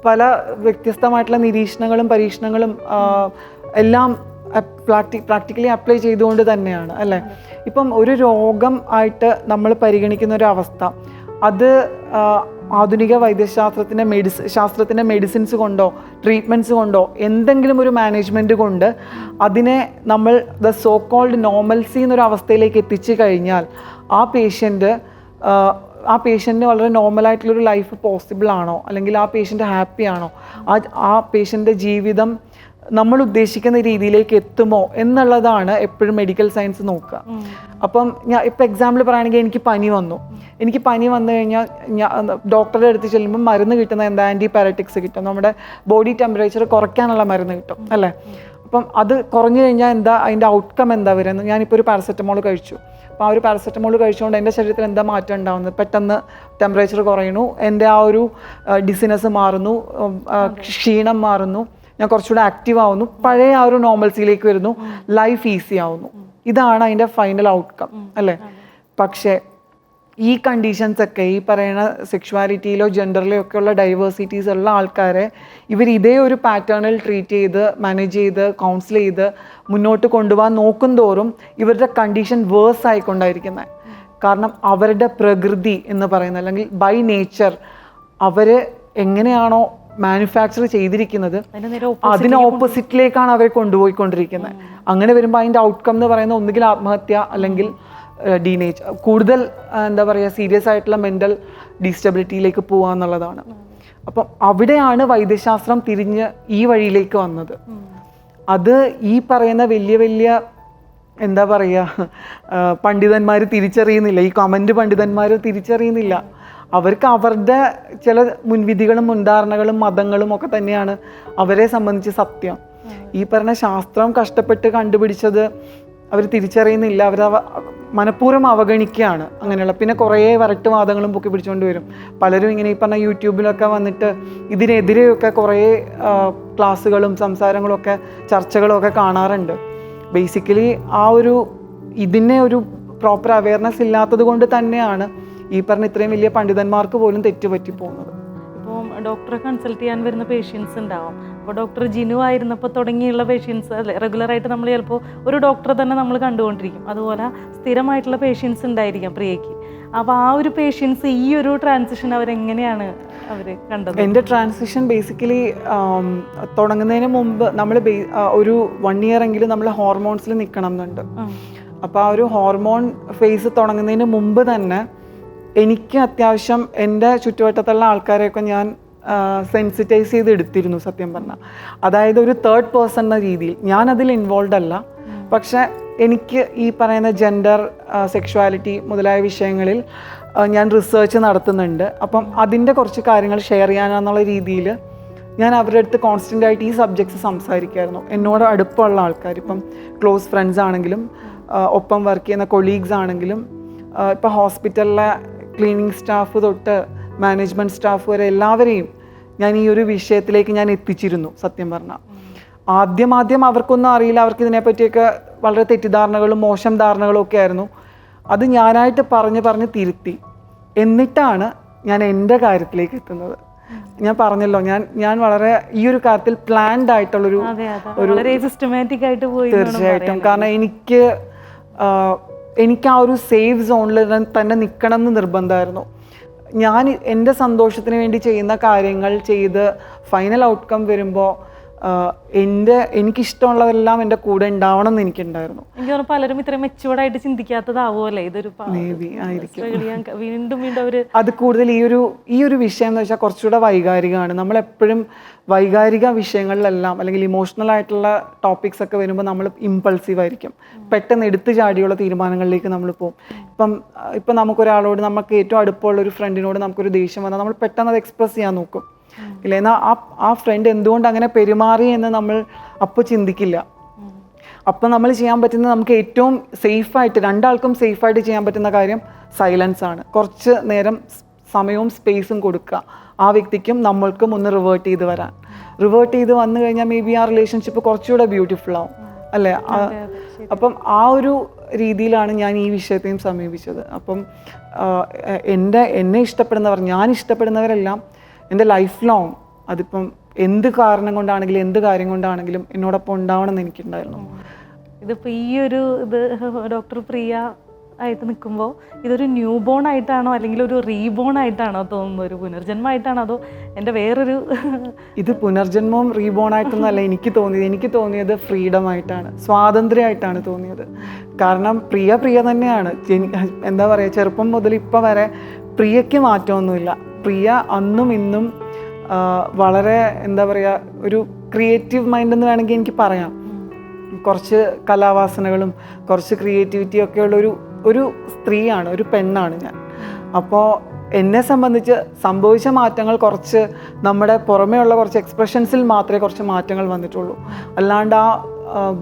പല വ്യത്യസ്തമായിട്ടുള്ള നിരീക്ഷണങ്ങളും പരീക്ഷണങ്ങളും എല്ലാം പ്രാക്ടിക്കലി അപ്ലൈ ചെയ്തുകൊണ്ട് തന്നെയാണ്, അല്ലേ? ഇപ്പം ഒരു രോഗം ആയിട്ട് നമ്മൾ പരിഗണിക്കുന്ന ഒരു അവസ്ഥ, അത് ആധുനിക ശാസ്ത്രത്തിൻ്റെ മെഡിസിൻസ് കൊണ്ടോ ട്രീറ്റ്മെൻറ്റ്സ് കൊണ്ടോ എന്തെങ്കിലും ഒരു മാനേജ്മെൻറ്റ് കൊണ്ട് അതിനെ നമ്മൾ ദ സോ കോൾഡ് നോർമൽസി എന്നൊരു അവസ്ഥയിലേക്ക് എത്തിച്ചു കഴിഞ്ഞാൽ ആ പേഷ്യൻ്റ് ആ പേഷ്യൻറ്റിന് വളരെ നോർമലായിട്ടുള്ളൊരു ലൈഫ് പോസിബിൾ ആണോ, അല്ലെങ്കിൽ ആ പേഷ്യൻ്റ് ഹാപ്പി ആണോ, ആ പേഷ്യൻ്റെ ജീവിതം നമ്മൾ ഉദ്ദേശിക്കുന്ന രീതിയിലേക്ക് എത്തുമോ എന്നുള്ളതാണ് എപ്പോഴും മെഡിക്കൽ സയൻസ് നോക്കുക. അപ്പം ഇപ്പം എക്സാമ്പിൾ പറയുകയാണെങ്കിൽ എനിക്ക് പനി വന്നു കഴിഞ്ഞാൽ ഡോക്ടറുടെ അടുത്ത് ചെല്ലുമ്പോൾ മരുന്ന് കിട്ടുന്ന എന്താ, ആൻറ്റിബയോട്ടിക്സ് കിട്ടും, നമ്മുടെ ബോഡി ടെമ്പറേച്ചർ കുറയ്ക്കാനുള്ള മരുന്ന് കിട്ടും അല്ലേ. അപ്പം അത് കുറഞ്ഞു കഴിഞ്ഞാൽ എന്താ അതിൻ്റെ ഔട്ട്കം എന്താ വരുന്നത്? ഞാനിപ്പോൾ ഒരു പാരസെറ്റമോൾ കഴിച്ചു. അപ്പോൾ ആ ഒരു പാരസെറ്റമോൾ കഴിച്ചുകൊണ്ട് എൻ്റെ ശരീരത്തിൽ എന്താ മാറ്റം ഉണ്ടാകുന്നത്? പെട്ടെന്ന് ടെമ്പറേച്ചർ കുറയുന്നു, എൻ്റെ ആ ഒരു ഡിസിനസ് മാറുന്നു, ക്ഷീണം മാറുന്നു, ഞാൻ കുറച്ചുകൂടെ ആക്റ്റീവ് ആവുന്നു, പഴയ ആ ഒരു നോർമൽസിയിലേക്ക് വരുന്നു, ലൈഫ് ഈസി ആവുന്നു. ഇതാണ് അതിൻ്റെ ഫൈനൽ ഔട്ട്കം അല്ലേ. പക്ഷേ ഈ കണ്ടീഷൻസ് ഒക്കെ, ഈ പറയുന്ന സെക്ഷുവാലിറ്റിയിലോ ജെൻഡറിലോ ഒക്കെ ഉള്ള ഡൈവേഴ്സിറ്റീസ് ഉള്ള ആൾക്കാരെ ഇവർ ഇതേ ഒരു പാറ്റേണിൽ ട്രീറ്റ് ചെയ്ത് മാനേജ് ചെയ്ത് കൗൺസിൽ ചെയ്ത് മുന്നോട്ട് കൊണ്ടുപോകാൻ നോക്കും തോറും ഇവരുടെ കണ്ടീഷൻ വേഴ്സ് ആയിക്കൊണ്ടായിരിക്കുന്നത്. കാരണം അവരുടെ പ്രകൃതി എന്ന് പറയുന്നത്, അല്ലെങ്കിൽ ബൈ നേച്ചർ അവർ എങ്ങനെയാണോ മാനുഫാക്ചർ ചെയ്തിരിക്കുന്നത് അതിന് ഓപ്പോസിറ്റിലേക്കാണ് അവരെ കൊണ്ടുപോയിക്കൊണ്ടിരിക്കുന്നത്. അങ്ങനെ വരുമ്പോൾ അതിൻ്റെ ഔട്ട്കം എന്ന് പറയുന്നത് ഒന്നുകിൽ ആത്മഹത്യ, അല്ലെങ്കിൽ ഡീനേജ്, കൂടുതൽ എന്താ പറയുക സീരിയസ് ആയിട്ടുള്ള മെൻ്റൽ ഡീസ്റ്റെബിലിറ്റിയിലേക്ക് പോകുക എന്നുള്ളതാണ്. അപ്പം അവിടെയാണ് വൈദ്യശാസ്ത്രം തിരിഞ്ഞ് ഈ വഴിയിലേക്ക് വന്നത്. അത് ഈ പറയുന്ന വലിയ വലിയ എന്താ പറയുക പണ്ഡിതന്മാർ തിരിച്ചറിയുന്നില്ല, ഈ കമൻറ്റ് പണ്ഡിതന്മാർ തിരിച്ചറിയുന്നില്ല. അവർക്ക് അവരുടെ ചില മുൻവിധികളും മുൻധാരണകളും മതങ്ങളും ഒക്കെ തന്നെയാണ് അവരെ സംബന്ധിച്ച് സത്യം. ഈ പറഞ്ഞ ശാസ്ത്രം കഷ്ടപ്പെട്ട് കണ്ടുപിടിച്ചത് അവർ തിരിച്ചറിയുന്നില്ല, അവർ മനഃപൂർവ്വം അവഗണിക്കുകയാണ് അങ്ങനെയുള്ള. പിന്നെ കുറേ വരട്ടുവാദങ്ങളും പൊക്കി പിടിച്ചുകൊണ്ട് വരും പലരും. ഇങ്ങനെ ഈ പറഞ്ഞ യൂട്യൂബിലൊക്കെ വന്നിട്ട് ഇതിനെതിരെയൊക്കെ കുറേ ക്ലാസ്സുകളും സംസാരങ്ങളും ഒക്കെ ചർച്ചകളും ഒക്കെ കാണാറുണ്ട്. ബേസിക്കലി ആ ഒരു ഇതിനെ ഒരു പ്രോപ്പർ അവയർനെസ് ഇല്ലാത്തത് കൊണ്ട് തന്നെയാണ് ഈ പറഞ്ഞ ഇത്രയും വലിയ പണ്ഡിതന്മാർക്ക് പോലും തെറ്റുപറ്റി പോകുന്നത്. ഇപ്പോൾ ഡോക്ടറെ കൺസൾട്ട് ചെയ്യാൻ വരുന്ന പേഷ്യൻസ് ഉണ്ടാവും. അപ്പോൾ ഡോക്ടർ ജിനു ആയിരുന്നപ്പോൾ തുടങ്ങിയുള്ള പേഷ്യൻസ് അല്ലേ, റെഗുലറായിട്ട് നമ്മൾ ചിലപ്പോൾ ഒരു ഡോക്ടറെ തന്നെ നമ്മൾ കണ്ടുകൊണ്ടിരിക്കും. അതുപോലെ സ്ഥിരമായിട്ടുള്ള പേഷ്യൻസ് ഉണ്ടായിരിക്കാം പ്രിയയ്ക്ക്. അപ്പോൾ ആ ഒരു പേഷ്യൻസ് ഈ ഒരു ട്രാൻസിഷൻ അവരെങ്ങനെയാണ് അവർ കണ്ടത്? എൻ്റെ ട്രാൻസിഷൻ ബേസിക്കലി തുടങ്ങുന്നതിന് മുമ്പ് നമ്മൾ ഒരു 1 year എങ്കിലും നമ്മൾ ഹോർമോൺസിൽ നിൽക്കണം എന്നുണ്ട്. അപ്പോൾ ആ ഒരു ഹോർമോൺ ഫേസ് തുടങ്ങുന്നതിന് മുമ്പ് തന്നെ എനിക്ക് അത്യാവശ്യം എൻ്റെ ചുറ്റുവട്ടത്തുള്ള ആൾക്കാരെയൊക്കെ ഞാൻ സെൻസിറ്റൈസ് ചെയ്ത് എടുത്തിരുന്നു സത്യം പറഞ്ഞാൽ. അതായത് ഒരു തേർഡ് പേഴ്സൺ എന്ന രീതിയിൽ ഞാനതിൽ ഇൻവോൾവ് അല്ല, പക്ഷെ എനിക്ക് ഈ പറയുന്ന ജെൻഡർ, സെക്ഷുവാലിറ്റി മുതലായ വിഷയങ്ങളിൽ ഞാൻ റിസർച്ച് നടത്തുന്നുണ്ട്. അപ്പം അതിൻ്റെ കുറച്ച് കാര്യങ്ങൾ ഷെയർ ചെയ്യാനെന്നുള്ള രീതിയിൽ ഞാൻ അവരുടെ അടുത്ത് കോൺസ്റ്റൻ്റ് ആയിട്ട് ഈ സബ്ജക്ട്സ് സംസാരിക്കുമായിരുന്നു. എന്നോട് അടുപ്പമുള്ള ആൾക്കാർ, ഇപ്പം ക്ലോസ് ഫ്രണ്ട്സ് ആണെങ്കിലും ഒപ്പം വർക്ക് ചെയ്യുന്ന കൊളീഗ്സ് ആണെങ്കിലും ഇപ്പോൾ ഹോസ്പിറ്റലിലെ ക്ലീനിങ് സ്റ്റാഫ് തൊട്ട് മാനേജ്മെൻറ്റ് സ്റ്റാഫ് വരെ എല്ലാവരെയും ഞാൻ ഈ ഒരു വിഷയത്തിലേക്ക് ഞാൻ എത്തിച്ചിരുന്നു സത്യം പറഞ്ഞാൽ. ആദ്യം അവർക്കൊന്നും അറിയില്ല, അവർക്ക് ഇതിനെപ്പറ്റിയൊക്കെ വളരെ തെറ്റിദ്ധാരണകളും മോശം ധാരണകളും ഒക്കെ ആയിരുന്നു. അത് ഞാനായിട്ട് പറഞ്ഞ് തിരുത്തി. എന്നിട്ടാണ് ഞാൻ എൻ്റെ കാര്യത്തിലേക്ക് എത്തുന്നത്. ഞാൻ പറഞ്ഞല്ലോ, ഞാൻ വളരെ ഈ ഒരു കാര്യത്തിൽ പ്ലാൻഡ് ആയിട്ടുള്ളൊരു സിസ്റ്റമാറ്റിക് ആയിട്ട് പോയി. തീർച്ചയായിട്ടും. കാരണം എനിക്ക് ആ ഒരു സേഫ് സോണിൽ തന്നെ നിൽക്കണം എന്ന് നിർബന്ധമായിരുന്നു. ഞാൻ എൻ്റെ സന്തോഷത്തിന് വേണ്ടി ചെയ്യുന്ന കാര്യങ്ങൾ ചെയ്ത് ഫൈനൽ ഔട്ട്കം വരുമ്പോൾ എനിക്കിഷ്ടമുള്ളതെല്ലാം എൻ്റെ കൂടെ ഉണ്ടാവണം എന്ന് എനിക്കുണ്ടായിരുന്നു. എനിക്ക് തോന്നുന്നു പലരും ഇത്രയും മെച്ചുവേർഡായിട്ട് ചിന്തിക്കാത്തതാവുമല്ലേ ഇതൊരു വീണ്ടും അവർ അത് കൂടുതൽ ഈ ഒരു വിഷയം എന്ന് വെച്ചാൽ കുറച്ചുകൂടെ വൈകാരികമാണ്. നമ്മളെപ്പോഴും വൈകാരിക വിഷയങ്ങളിലെല്ലാം അല്ലെങ്കിൽ ഇമോഷണൽ ആയിട്ടുള്ള ടോപ്പിക്സ് ഒക്കെ വരുമ്പോൾ നമ്മൾ ഇമ്പൾസീവ് ആയിരിക്കും, പെട്ടെന്ന് എടുത്തു ചാടിയുള്ള തീരുമാനങ്ങളിലേക്ക് നമ്മൾ പോകും. ഇപ്പം നമുക്കൊരാളോട്, നമുക്ക് ഏറ്റവും അടുപ്പമുള്ള ഒരു ഫ്രണ്ടിനോട് നമുക്കൊരു ദേഷ്യം വന്നാൽ നമ്മൾ പെട്ടെന്ന് അത് എക്സ്പ്രസ് ചെയ്യാൻ നോക്കും ഇല്ല. എന്നാൽ ആ ഫ്രണ്ട് എന്തുകൊണ്ട് അങ്ങനെ പെരുമാറി എന്ന് നമ്മൾ അപ്പോൾ ചിന്തിക്കില്ല. അപ്പം നമ്മൾ ചെയ്യാൻ പറ്റുന്നത്, നമുക്ക് ഏറ്റവും സേഫായിട്ട് രണ്ടാൾക്കും സേഫായിട്ട് ചെയ്യാൻ പറ്റുന്ന കാര്യം സൈലൻസ് ആണ്. കുറച്ച് നേരം സമയവും സ്പേസും കൊടുക്കുക ആ വ്യക്തിക്കും നമ്മൾക്കും ഒന്ന് റിവേർട്ട് ചെയ്ത് വന്നു കഴിഞ്ഞാൽ മേ ബി ആ റിലേഷൻഷിപ്പ് കുറച്ചുകൂടെ ബ്യൂട്ടിഫുൾ ആവും അല്ലേ. അപ്പം ആ ഒരു രീതിയിലാണ് ഞാൻ ഈ വിഷയത്തെയും സമീപിച്ചത്. അപ്പം എന്നെ ഇഷ്ടപ്പെടുന്നവർ, ഞാൻ ഇഷ്ടപ്പെടുന്നവരെല്ലാം എൻ്റെ ലൈഫ് ലോങ്, അതിപ്പം എന്ത് കാരണം കൊണ്ടാണെങ്കിലും എന്ത് കാര്യം കൊണ്ടാണെങ്കിലും എന്നോടൊപ്പം ഉണ്ടാവണം എന്ന് എനിക്കുണ്ടായിരുന്നു. ഇതിപ്പോൾ ഈ ഒരു ഡോക്ടർ പ്രിയ ആയിട്ട് നിൽക്കുമ്പോൾ ഇതൊരു ന്യൂ ബോൺ ആയിട്ടാണോ അല്ലെങ്കിൽ ഒരു റീബോൺ ആയിട്ടാണോ തോന്നുന്നത്, ഒരു പുനർജന്മമായിട്ടാണോ അതോ എൻ്റെ വേറൊരു ഇത് പുനർജന്മവും റീബോൺ ആയിട്ടൊന്നല്ല എനിക്ക് തോന്നിയത് ഫ്രീഡം ആയിട്ടാണ്, സ്വാതന്ത്ര്യമായിട്ടാണ് തോന്നിയത്. കാരണം പ്രിയ തന്നെയാണ്. എന്താ പറയുക, ചെറുപ്പം മുതൽ ഇപ്പം വരെ പ്രിയയ്ക്ക് മാറ്റമൊന്നുമില്ല. പ്രിയ അന്നും ഇന്നും വളരെ എന്താ പറയുക, ഒരു ക്രിയേറ്റീവ് മൈൻഡ് എന്ന് വേണമെങ്കിൽ എനിക്ക് പറയാം. കുറച്ച് കലാവാസനകളും കുറച്ച് ക്രിയേറ്റിവിറ്റിയും ഒക്കെ ഉള്ള ഒരു സ്ത്രീയാണ്, ഒരു പെണ്ണാണ് ഞാൻ. അപ്പോൾ എന്നെ സംബന്ധിച്ച് സംഭവിച്ച മാറ്റങ്ങൾ കുറച്ച് നമ്മുടെ പുറമേയുള്ള കുറച്ച് എക്സ്പ്രഷൻസിൽ മാത്രമേ കുറച്ച് മാറ്റങ്ങൾ വന്നിട്ടുള്ളൂ. അല്ലാണ്ട്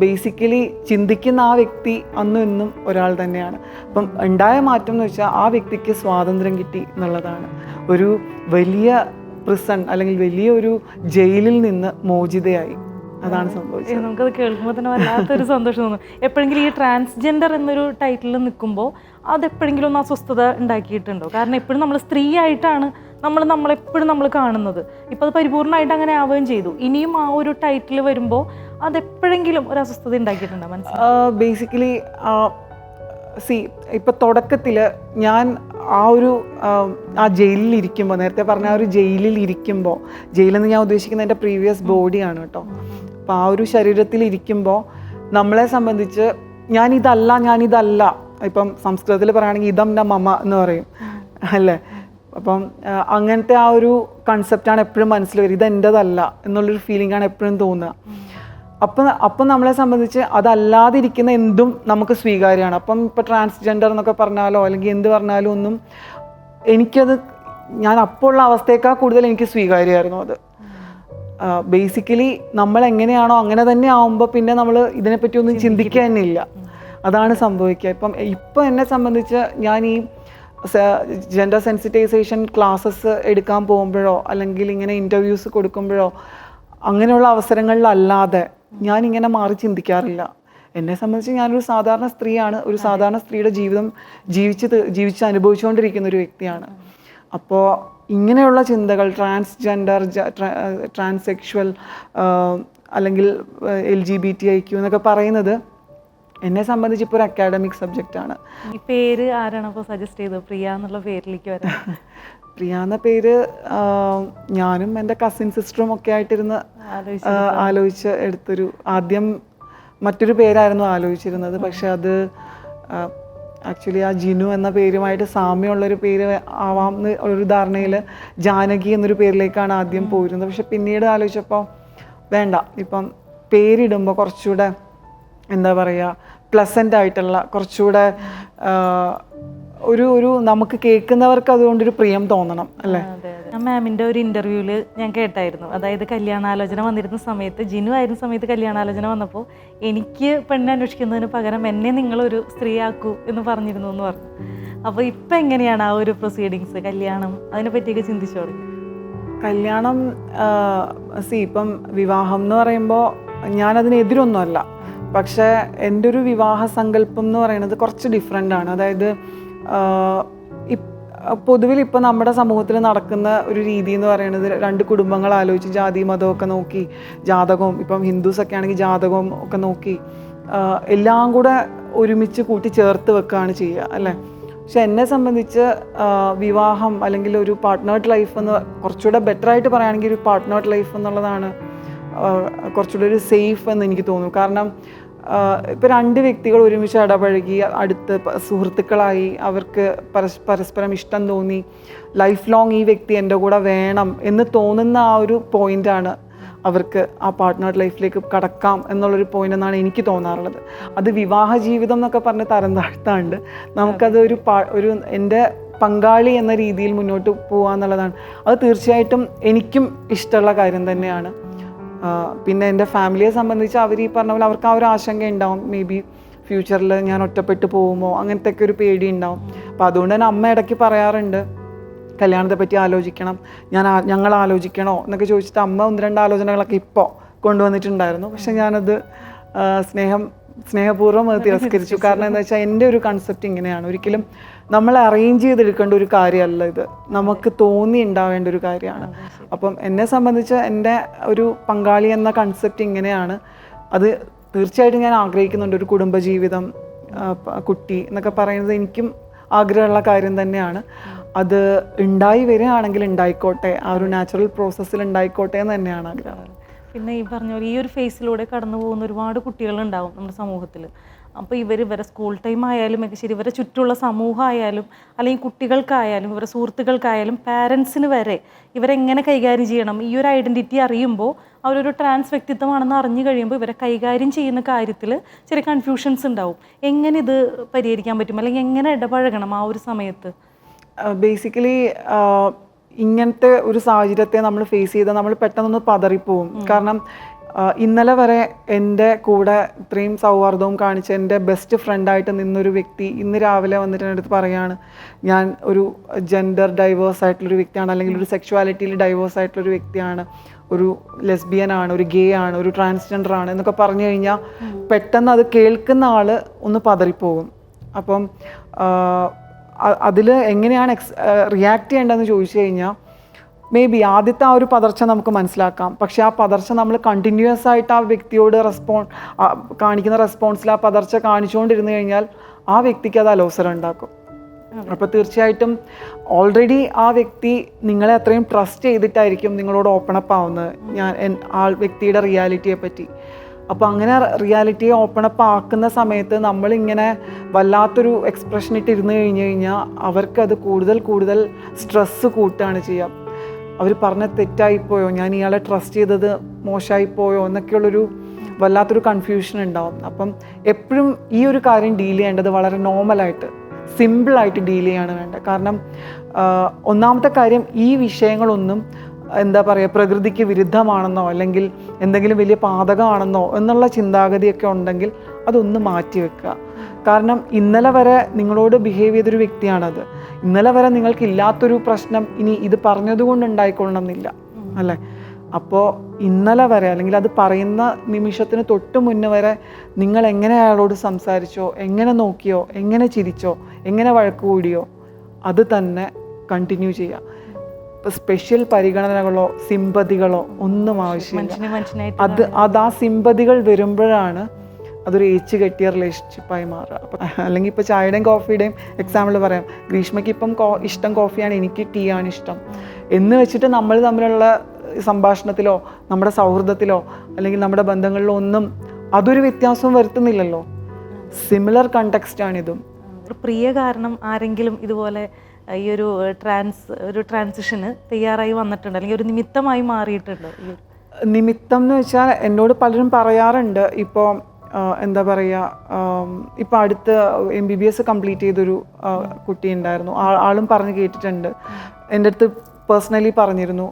ബേസിക്കലി ചിന്തിക്കുന്ന ആ വ്യക്തി അന്നും ഇന്നും ഒരാൾ തന്നെയാണ്. അപ്പം ഉണ്ടായ മാറ്റം എന്ന് വെച്ചാൽ ആ വ്യക്തിക്ക് സ്വാതന്ത്ര്യം കിട്ടി എന്നുള്ളതാണ്. ഒരു വലിയ പ്രിസൺ അല്ലെങ്കിൽ വലിയൊരു ജയിലിൽ നിന്ന് മോചിതയായി, അതാണ് സംഭവിച്ചത്. നമുക്കത് കേൾക്കുമ്പോൾ തന്നെ വല്ലാത്തൊരു സന്തോഷം തോന്നും. എപ്പോഴെങ്കിലും ഈ ട്രാൻസ്ജെൻഡർ എന്നൊരു ടൈറ്റിൽ നിൽക്കുമ്പോൾ അതെപ്പോഴെങ്കിലും ഒന്ന് അസ്വസ്ഥത ഉണ്ടാക്കിയിട്ടുണ്ടോ? കാരണം എപ്പോഴും നമ്മൾ സ്ത്രീ ആയിട്ടാണ് നമ്മളെപ്പോഴും നമ്മൾ കാണുന്നത്. ഇപ്പോൾ അത് പരിപൂർണ്ണമായിട്ട് അങ്ങനെ ആവുകയും ചെയ്തു. ഇനിയും ആ ഒരു ടൈറ്റിൽ വരുമ്പോൾ അതെപ്പോഴെങ്കിലും ഒരു അസ്വസ്ഥത ഉണ്ടാക്കിയിട്ടുണ്ടോ മനസ്സിലായി? ബേസിക്കലി ഇപ്പം തുടക്കത്തിൽ ഞാൻ ആ ജയിലിൽ ഇരിക്കുമ്പോൾ, നേരത്തെ പറഞ്ഞ ആ ഒരു ജയിലിൽ ഇരിക്കുമ്പോൾ, ജയിലെന്ന് ഞാൻ ഉദ്ദേശിക്കുന്നത് എൻ്റെ പ്രീവിയസ് ബോഡിയാണ് കേട്ടോ. അപ്പോൾ ആ ഒരു ശരീരത്തിൽ ഇരിക്കുമ്പോൾ നമ്മളെ സംബന്ധിച്ച് ഞാനിതല്ല, ഇപ്പം സംസ്കൃതത്തിൽ പറയുകയാണെങ്കിൽ ഇതം ന മമ എന്ന് പറയും അല്ലേ. അപ്പം അങ്ങനത്തെ ആ ഒരു കൺസെപ്റ്റാണ് എപ്പോഴും മനസ്സിൽ വരും. ഇതെൻ്റെതല്ല എന്നുള്ളൊരു ഫീലിംഗാണ് എപ്പോഴും തോന്നുക. അപ്പം നമ്മളെ സംബന്ധിച്ച് അതല്ലാതിരിക്കുന്ന എന്തും നമുക്ക് സ്വീകാര്യമാണ്. അപ്പം ഇപ്പോൾ ട്രാൻസ്ജെൻഡർ എന്നൊക്കെ പറഞ്ഞാലോ അല്ലെങ്കിൽ എന്ത് പറഞ്ഞാലും ഒന്നും എനിക്കത്, ഞാൻ അപ്പോൾ ഉള്ള അവസ്ഥയേക്കാൾ കൂടുതൽ എനിക്ക് സ്വീകാര്യമായിരുന്നു അത്. ബേസിക്കലി നമ്മൾ എങ്ങനെയാണോ അങ്ങനെ തന്നെ ആവുമ്പോൾ പിന്നെ നമ്മൾ ഇതിനെപ്പറ്റി ഒന്നും ചിന്തിക്കുക തന്നെ ഇല്ല. അതാണ് സംഭവിക്കുക. ഇപ്പം എന്നെ സംബന്ധിച്ച് ഞാൻ ഈ ജെൻഡർ സെൻസിറ്റൈസേഷൻ ക്ലാസ്സസ് എടുക്കാൻ പോകുമ്പോഴോ അല്ലെങ്കിൽ ഇങ്ങനെ ഇൻ്റർവ്യൂസ് കൊടുക്കുമ്പോഴോ അങ്ങനെയുള്ള അവസരങ്ങളിലല്ലാതെ ഞാനിങ്ങനെ മാറി ചിന്തിക്കാറില്ല. എന്നെ സംബന്ധിച്ച് ഞാനൊരു സാധാരണ സ്ത്രീയാണ്, ഒരു സാധാരണ സ്ത്രീയുടെ ജീവിതം ജീവിച്ച് അനുഭവിച്ചുകൊണ്ടിരിക്കുന്ന ഒരു വ്യക്തിയാണ്. അപ്പോൾ ഇങ്ങനെയുള്ള ചിന്തകൾ, ട്രാൻസ്ജെൻഡർ, ട്രാൻസ്സെക്ഷൽ അല്ലെങ്കിൽ LGBTIQ എന്നൊക്കെ പറയുന്നത് എന്നെ സംബന്ധിച്ച് ഇപ്പോൾ ഒരു അക്കാഡമിക് സബ്ജക്റ്റാണ്. ഈ പേര് ആരാണ് അപ്പോൾ സജസ്റ്റ് ചെയ്തത്, പ്രിയ എന്നുള്ള പേരിലേക്ക് വരാൻ? പ്രിയ എന്ന പേര് ഞാനും എൻ്റെ കസിൻ സിസ്റ്ററും ഒക്കെ ആയിട്ടിരുന്ന് ആലോചിച്ച് എടുത്തൊരു, ആദ്യം മറ്റൊരു പേരായിരുന്നു ആലോചിച്ചിരുന്നത്. പക്ഷെ അത് ആക്ച്വലി ആ ജിനു എന്ന പേരുമായിട്ട് സാമ്യമുള്ളൊരു പേര് ആവാം എന്ന് ഒരു ധാരണയിൽ ജാനകി എന്നൊരു പേരിലേക്കാണ് ആദ്യം പോയിരുന്നത്. പക്ഷെ പിന്നീട് ആലോചിച്ചപ്പോൾ വേണ്ട, ഇപ്പം പേരിടുമ്പോൾ കുറച്ചുകൂടെ എന്താ പറയുക, പ്ലസൻ്റ് ആയിട്ടുള്ള, കുറച്ചുകൂടെ ഒരു നമുക്ക് കേൾക്കുന്നവർക്ക് അതുകൊണ്ടൊരു പ്രിയം തോന്നണം അല്ലേ. മാമിൻ്റെ ഒരു ഇൻ്റർവ്യൂവിൽ ഞാൻ കേട്ടായിരുന്നു, അതായത് കല്യാണാലോചന വന്നിരുന്ന സമയത്ത്, ജിനു ആയിരുന്ന സമയത്ത് കല്യാണാലോചന വന്നപ്പോൾ എനിക്ക് പെണ്ണെ അന്വേഷിക്കുന്നതിന് പകരം എന്നെ നിങ്ങളൊരു സ്ത്രീ ആക്കൂ എന്ന് പറഞ്ഞിരുന്നു എന്ന് പറഞ്ഞു. അപ്പോൾ ഇപ്പം എങ്ങനെയാണ് ആ ഒരു പ്രൊസീഡിങ്സ്, കല്യാണം, അതിനെ പറ്റിയൊക്കെ ചിന്തിച്ചു തുടങ്ങി? കല്യാണം ഇപ്പം വിവാഹം എന്ന് പറയുമ്പോൾ ഞാനതിനെതിരൊന്നുമല്ല. പക്ഷേ എൻ്റെ ഒരു വിവാഹ സങ്കല്പം എന്ന് പറയുന്നത് കുറച്ച് ഡിഫറെൻ്റ് ആണ്. അതായത് പൊതുവിൽ ഇപ്പം നമ്മുടെ സമൂഹത്തിൽ നടക്കുന്ന ഒരു രീതി എന്ന് പറയുന്നത്, രണ്ട് കുടുംബങ്ങൾ ആലോചിച്ച് ജാതി മതമൊക്കെ നോക്കി, ജാതകവും, ഇപ്പം ഹിന്ദുസൊക്കെ ആണെങ്കിൽ ജാതകവും ഒക്കെ നോക്കി എല്ലാം കൂടെ ഒരുമിച്ച് കൂട്ടി ചേർത്ത് വെക്കുകയാണ് ചെയ്യുക അല്ലേ. പക്ഷെ എന്നെ സംബന്ധിച്ച് വിവാഹം അല്ലെങ്കിൽ ഒരു പാർട്ട്നേർഡ് ലൈഫ് എന്ന് കുറച്ചുകൂടെ ബെറ്ററായിട്ട് പറയുകയാണെങ്കിൽ ഒരു പാർട്ട്നേർഡ് ലൈഫ് എന്നുള്ളതാണ് കുറച്ചുകൂടെ ഒരു സേഫ് എന്ന് എനിക്ക് തോന്നുന്നു. കാരണം ഇപ്പോൾ രണ്ട് വ്യക്തികൾ ഒരുമിച്ച് ഇടപഴകി അടുത്ത് സുഹൃത്തുക്കളായി, അവർക്ക് പരസ്പരം ഇഷ്ടം തോന്നി, ലൈഫ് ലോങ് ഈ വ്യക്തി എൻ്റെ കൂടെ വേണം എന്ന് തോന്നുന്ന ആ ഒരു പോയിൻ്റാണ് അവർക്ക് ആ പാർട്ട്നർ ലൈഫിലേക്ക് കടക്കാം എന്നുള്ളൊരു പോയിന്റ് എന്നാണ് എനിക്ക് തോന്നാറുള്ളത്. അത് വിവാഹ ജീവിതം എന്നൊക്കെ പറഞ്ഞ് തരം താഴ്ത്താണ്ട് നമുക്കത് ഒരു എൻ്റെ പങ്കാളി എന്ന രീതിയിൽ മുന്നോട്ട് പോകുക എന്നുള്ളതാണ്. അത് തീർച്ചയായിട്ടും എനിക്കും ഇഷ്ടമുള്ള കാര്യം തന്നെയാണ്. പിന്നെ എൻ്റെ ഫാമിലിയെ സംബന്ധിച്ച് അവർ ഈ പറഞ്ഞ പോലെ അവർക്ക് ആ ഒരു ആശങ്ക ഉണ്ടാവും, മേ ബി ഫ്യൂച്ചറിൽ ഞാൻ ഒറ്റപ്പെട്ട് പോകുമോ അങ്ങനത്തെ ഒക്കെ ഒരു പേടി ഉണ്ടാവും. അപ്പോൾ അതുകൊണ്ട് തന്നെ അമ്മ ഇടയ്ക്ക് പറയാറുണ്ട്, കല്യാണത്തെ പറ്റി ആലോചിക്കണം, ഞങ്ങൾ ആലോചിക്കണോ എന്നൊക്കെ ചോദിച്ചിട്ട് അമ്മ 1-2 ആലോചനകളൊക്കെ ഇപ്പോൾ കൊണ്ടുവന്നിട്ടുണ്ടായിരുന്നു. പക്ഷെ ഞാനത് സ്നേഹപൂർവ്വം അത് തിരസ്കരിച്ചു. കാരണം എന്താ വെച്ചാൽ എൻ്റെ ഒരു കൺസെപ്റ്റ് ഇങ്ങനെയാണ്, ഒരിക്കലും നമ്മൾ അറേഞ്ച് ചെയ്തെടുക്കേണ്ട ഒരു കാര്യമല്ല ഇത്, നമുക്ക് തോന്നി ഉണ്ടാവേണ്ട ഒരു കാര്യമാണ്. അപ്പം എന്നെ സംബന്ധിച്ച് എൻ്റെ ഒരു പങ്കാളി എന്ന കൺസെപ്റ്റ് ഇങ്ങനെയാണ്. അത് തീർച്ചയായിട്ടും ഞാൻ ആഗ്രഹിക്കുന്നുണ്ട്. ഒരു കുടുംബജീവിതം, കുട്ടി എന്നൊക്കെ പറയുന്നത് എനിക്കും ആഗ്രഹമുള്ള കാര്യം തന്നെയാണ്. അത് ഉണ്ടായി വരികയാണെങ്കിൽ ഉണ്ടായിക്കോട്ടെ, ആ ഒരു നാച്ചുറൽ പ്രോസസ്സിൽ ഉണ്ടായിക്കോട്ടെ എന്ന് തന്നെയാണ് ആഗ്രഹം. പിന്നെ ഈ പറഞ്ഞ പോലെ ഈ ഒരു ഫേസിലൂടെ കടന്നു പോകുന്ന ഒരുപാട് കുട്ടികളുണ്ടാവും നമ്മുടെ സമൂഹത്തിൽ. അപ്പോൾ ഇവരെ സ്കൂൾ ടൈം ആയാലും ഒക്കെ ശരി, ഇവരെ ചുറ്റുമുള്ള സമൂഹമായാലും അല്ലെങ്കിൽ കുട്ടികൾക്കായാലും ഇവരുടെ സുഹൃത്തുക്കൾക്കായാലും പാരൻസിന് വരെ ഇവരെങ്ങനെ കൈകാര്യം ചെയ്യണം, ഈ ഒരു ഐഡൻറ്റിറ്റി അറിയുമ്പോൾ അവരൊരു ട്രാൻസ് വ്യക്തിത്വമാണെന്ന് അറിഞ്ഞു കഴിയുമ്പോൾ ഇവരെ കൈകാര്യം ചെയ്യുന്ന കാര്യത്തിൽ ചെറിയ കൺഫ്യൂഷൻസ് ഉണ്ടാവും. എങ്ങനെ ഇത് പരിഹരിക്കാൻ പറ്റും, അല്ലെങ്കിൽ എങ്ങനെ ഇടപഴകണം ആ ഒരു സമയത്ത്? ബേസിക്കലി ഇങ്ങനത്തെ ഒരു സാഹചര്യത്തെ നമ്മൾ ഫേസ് ചെയ്താൽ നമ്മൾ പെട്ടെന്നൊന്ന് പതറിപ്പോവും. കാരണം ഇന്നലെ വരെ എൻ്റെ കൂടെ ഇത്രയും സൗഹാർദ്ദവും കാണിച്ച എൻ്റെ ബെസ്റ്റ് ഫ്രണ്ടായിട്ട് നിന്നൊരു വ്യക്തി ഇന്ന് രാവിലെ വന്നിട്ട് എൻ്റെ അടുത്ത് പറയുകയാണ്, ഞാൻ ഒരു ജെൻഡർ ഡൈവേഴ്സ് ആയിട്ടുള്ളൊരു വ്യക്തിയാണ്, അല്ലെങ്കിൽ ഒരു സെക്ഷുവാലിറ്റിയിൽ ഡൈവേഴ്സ് ആയിട്ടുള്ളൊരു വ്യക്തിയാണ്, ഒരു ലെസ്ബിയൻ ആണ്, ഒരു ഗേ ആണ്, ഒരു ട്രാൻസ്ജെൻഡർ ആണ് എന്നൊക്കെ പറഞ്ഞു കഴിഞ്ഞാൽ പെട്ടെന്ന് അത് കേൾക്കുന്ന ആൾ ഒന്ന് പതറിപ്പോകും. അപ്പം അതിൽ എങ്ങനെയാണ് റിയാക്ട് ചെയ്യേണ്ടതെന്ന് ചോദിച്ചു കഴിഞ്ഞാൽ മേ ബി ആദ്യത്തെ ആ ഒരു പതർച്ച നമുക്ക് മനസ്സിലാക്കാം. പക്ഷേ ആ പതർച്ച നമ്മൾ കണ്ടിന്യൂസ് ആയിട്ട് ആ വ്യക്തിയോട് കാണിക്കുന്ന റെസ്പോൺസിൽ ആ പതർച്ച കാണിച്ചുകൊണ്ടിരുന്നു കഴിഞ്ഞാൽ ആ വ്യക്തിക്ക് അത് അലോസരം ഉണ്ടാക്കും. അപ്പോൾ തീർച്ചയായിട്ടും ഓൾറെഡി ആ വ്യക്തി നിങ്ങളെ അത്രയും ട്രസ്റ്റ് ചെയ്തിട്ടായിരിക്കും നിങ്ങളോട് ഓപ്പൺ അപ്പ് ആവുന്നത് ആ വ്യക്തിയുടെ റിയാലിറ്റിയെ പറ്റി. അപ്പോൾ അങ്ങനെ റിയാലിറ്റിയെ ഓപ്പൺ അപ്പ് ആക്കുന്ന സമയത്ത് നമ്മളിങ്ങനെ വല്ലാത്തൊരു എക്സ്പ്രഷൻ ഇട്ടിരുന്ന് കഴിഞ്ഞ് കഴിഞ്ഞാൽ അവർക്കത് കൂടുതൽ സ്ട്രെസ്സ് കൂട്ടുകയാണ് ചെയ്യുക. അവർ പറഞ്ഞ തെറ്റായിപ്പോയോ, ഞാൻ ഇയാളെ ട്രസ്റ്റ് ചെയ്തത് മോശമായിപ്പോയോ എന്നൊക്കെയുള്ളൊരു വല്ലാത്തൊരു കൺഫ്യൂഷൻ ഉണ്ടാവും. അപ്പം എപ്പോഴും ഈ ഒരു കാര്യം ഡീൽ ചെയ്യേണ്ടത് വളരെ നോർമലായിട്ട് സിമ്പിളായിട്ട് ഡീൽ ചെയ്യാണ് വേണ്ടത്. കാരണം ഒന്നാമത്തെ കാര്യം, ഈ വിഷയങ്ങളൊന്നും എന്താ പറയുക പ്രകൃതിക്ക് വിരുദ്ധമാണെന്നോ അല്ലെങ്കിൽ എന്തെങ്കിലും വലിയ പാതകമാണെന്നോ എന്നുള്ള ചിന്താഗതിയൊക്കെ ഉണ്ടെങ്കിൽ അതൊന്ന് മാറ്റി വെക്കുക. കാരണം ഇന്നലെ വരെ നിങ്ങളോട് ബിഹേവ് ചെയ്തൊരു വ്യക്തിയാണത്. ഇന്നലെ വരെ നിങ്ങൾക്കില്ലാത്തൊരു പ്രശ്നം ഇനി ഇത് പറഞ്ഞതുകൊണ്ട് ഉണ്ടായിക്കൊള്ളണം എന്നില്ല, അല്ലേ? അപ്പോൾ ഇന്നലെ വരെ അല്ലെങ്കിൽ അത് പറയുന്ന നിമിഷത്തിന് തൊട്ട് മുന്നേ വരെ നിങ്ങൾ എങ്ങനെ അയാളോട് സംസാരിച്ചോ, എങ്ങനെ നോക്കിയോ, എങ്ങനെ ചിരിച്ചോ, എങ്ങനെ വഴക്ക് കൂടിയോ അത് തന്നെ കണ്ടിന്യൂ ചെയ്യുക. സ്പെഷ്യൽ പരിഗണനകളോ സിമ്പതികളോ ഒന്നും ആവശ്യമില്ല. അത് ആ സിമ്പതികൾ വരുമ്പോഴാണ് അതൊരു ഏച്ച് കെട്ടിയ റിലേഷൻഷിപ്പായി മാറുക. അപ്പം അല്ലെങ്കിൽ ഇപ്പോൾ ചായയുടെയും കോഫിയുടെയും എക്സാമ്പിൾ പറയാം. ഗ്രീഷ്മയ്ക്ക് ഇപ്പം ഇഷ്ടം കോഫിയാണ്, എനിക്ക് ടീ ആണ് ഇഷ്ടം എന്ന് വെച്ചിട്ട് നമ്മൾ തമ്മിലുള്ള സംഭാഷണത്തിലോ നമ്മുടെ സൗഹൃദത്തിലോ അല്ലെങ്കിൽ നമ്മുടെ ബന്ധങ്ങളിലോ ഒന്നും അതൊരു വ്യത്യാസവും വരുത്തുന്നില്ലല്ലോ. സിമിലർ കണ്ടെക്സ്റ്റാണിതും. പ്രിയ കാരണം ആരെങ്കിലും ഇതുപോലെ ഈ ഒരു ട്രാൻസിഷന് തയ്യാറായി വന്നിട്ടുണ്ട്, അല്ലെങ്കിൽ ഒരു നിമിത്തമായി മാറിയിട്ടുണ്ട്? നിമിത്തം എന്ന് വെച്ചാൽ എന്നോട് പലരും പറയാറുണ്ട്. ഇപ്പോൾ എന്താ പറയുക, ഇപ്പോൾ അടുത്ത് MBBS കംപ്ലീറ്റ് ചെയ്തൊരു കുട്ടി ഉണ്ടായിരുന്നു. ആളും പറഞ്ഞ് കേട്ടിട്ടുണ്ട്, എൻ്റെ അടുത്ത് പേഴ്സണലി പറഞ്ഞിരുന്നു.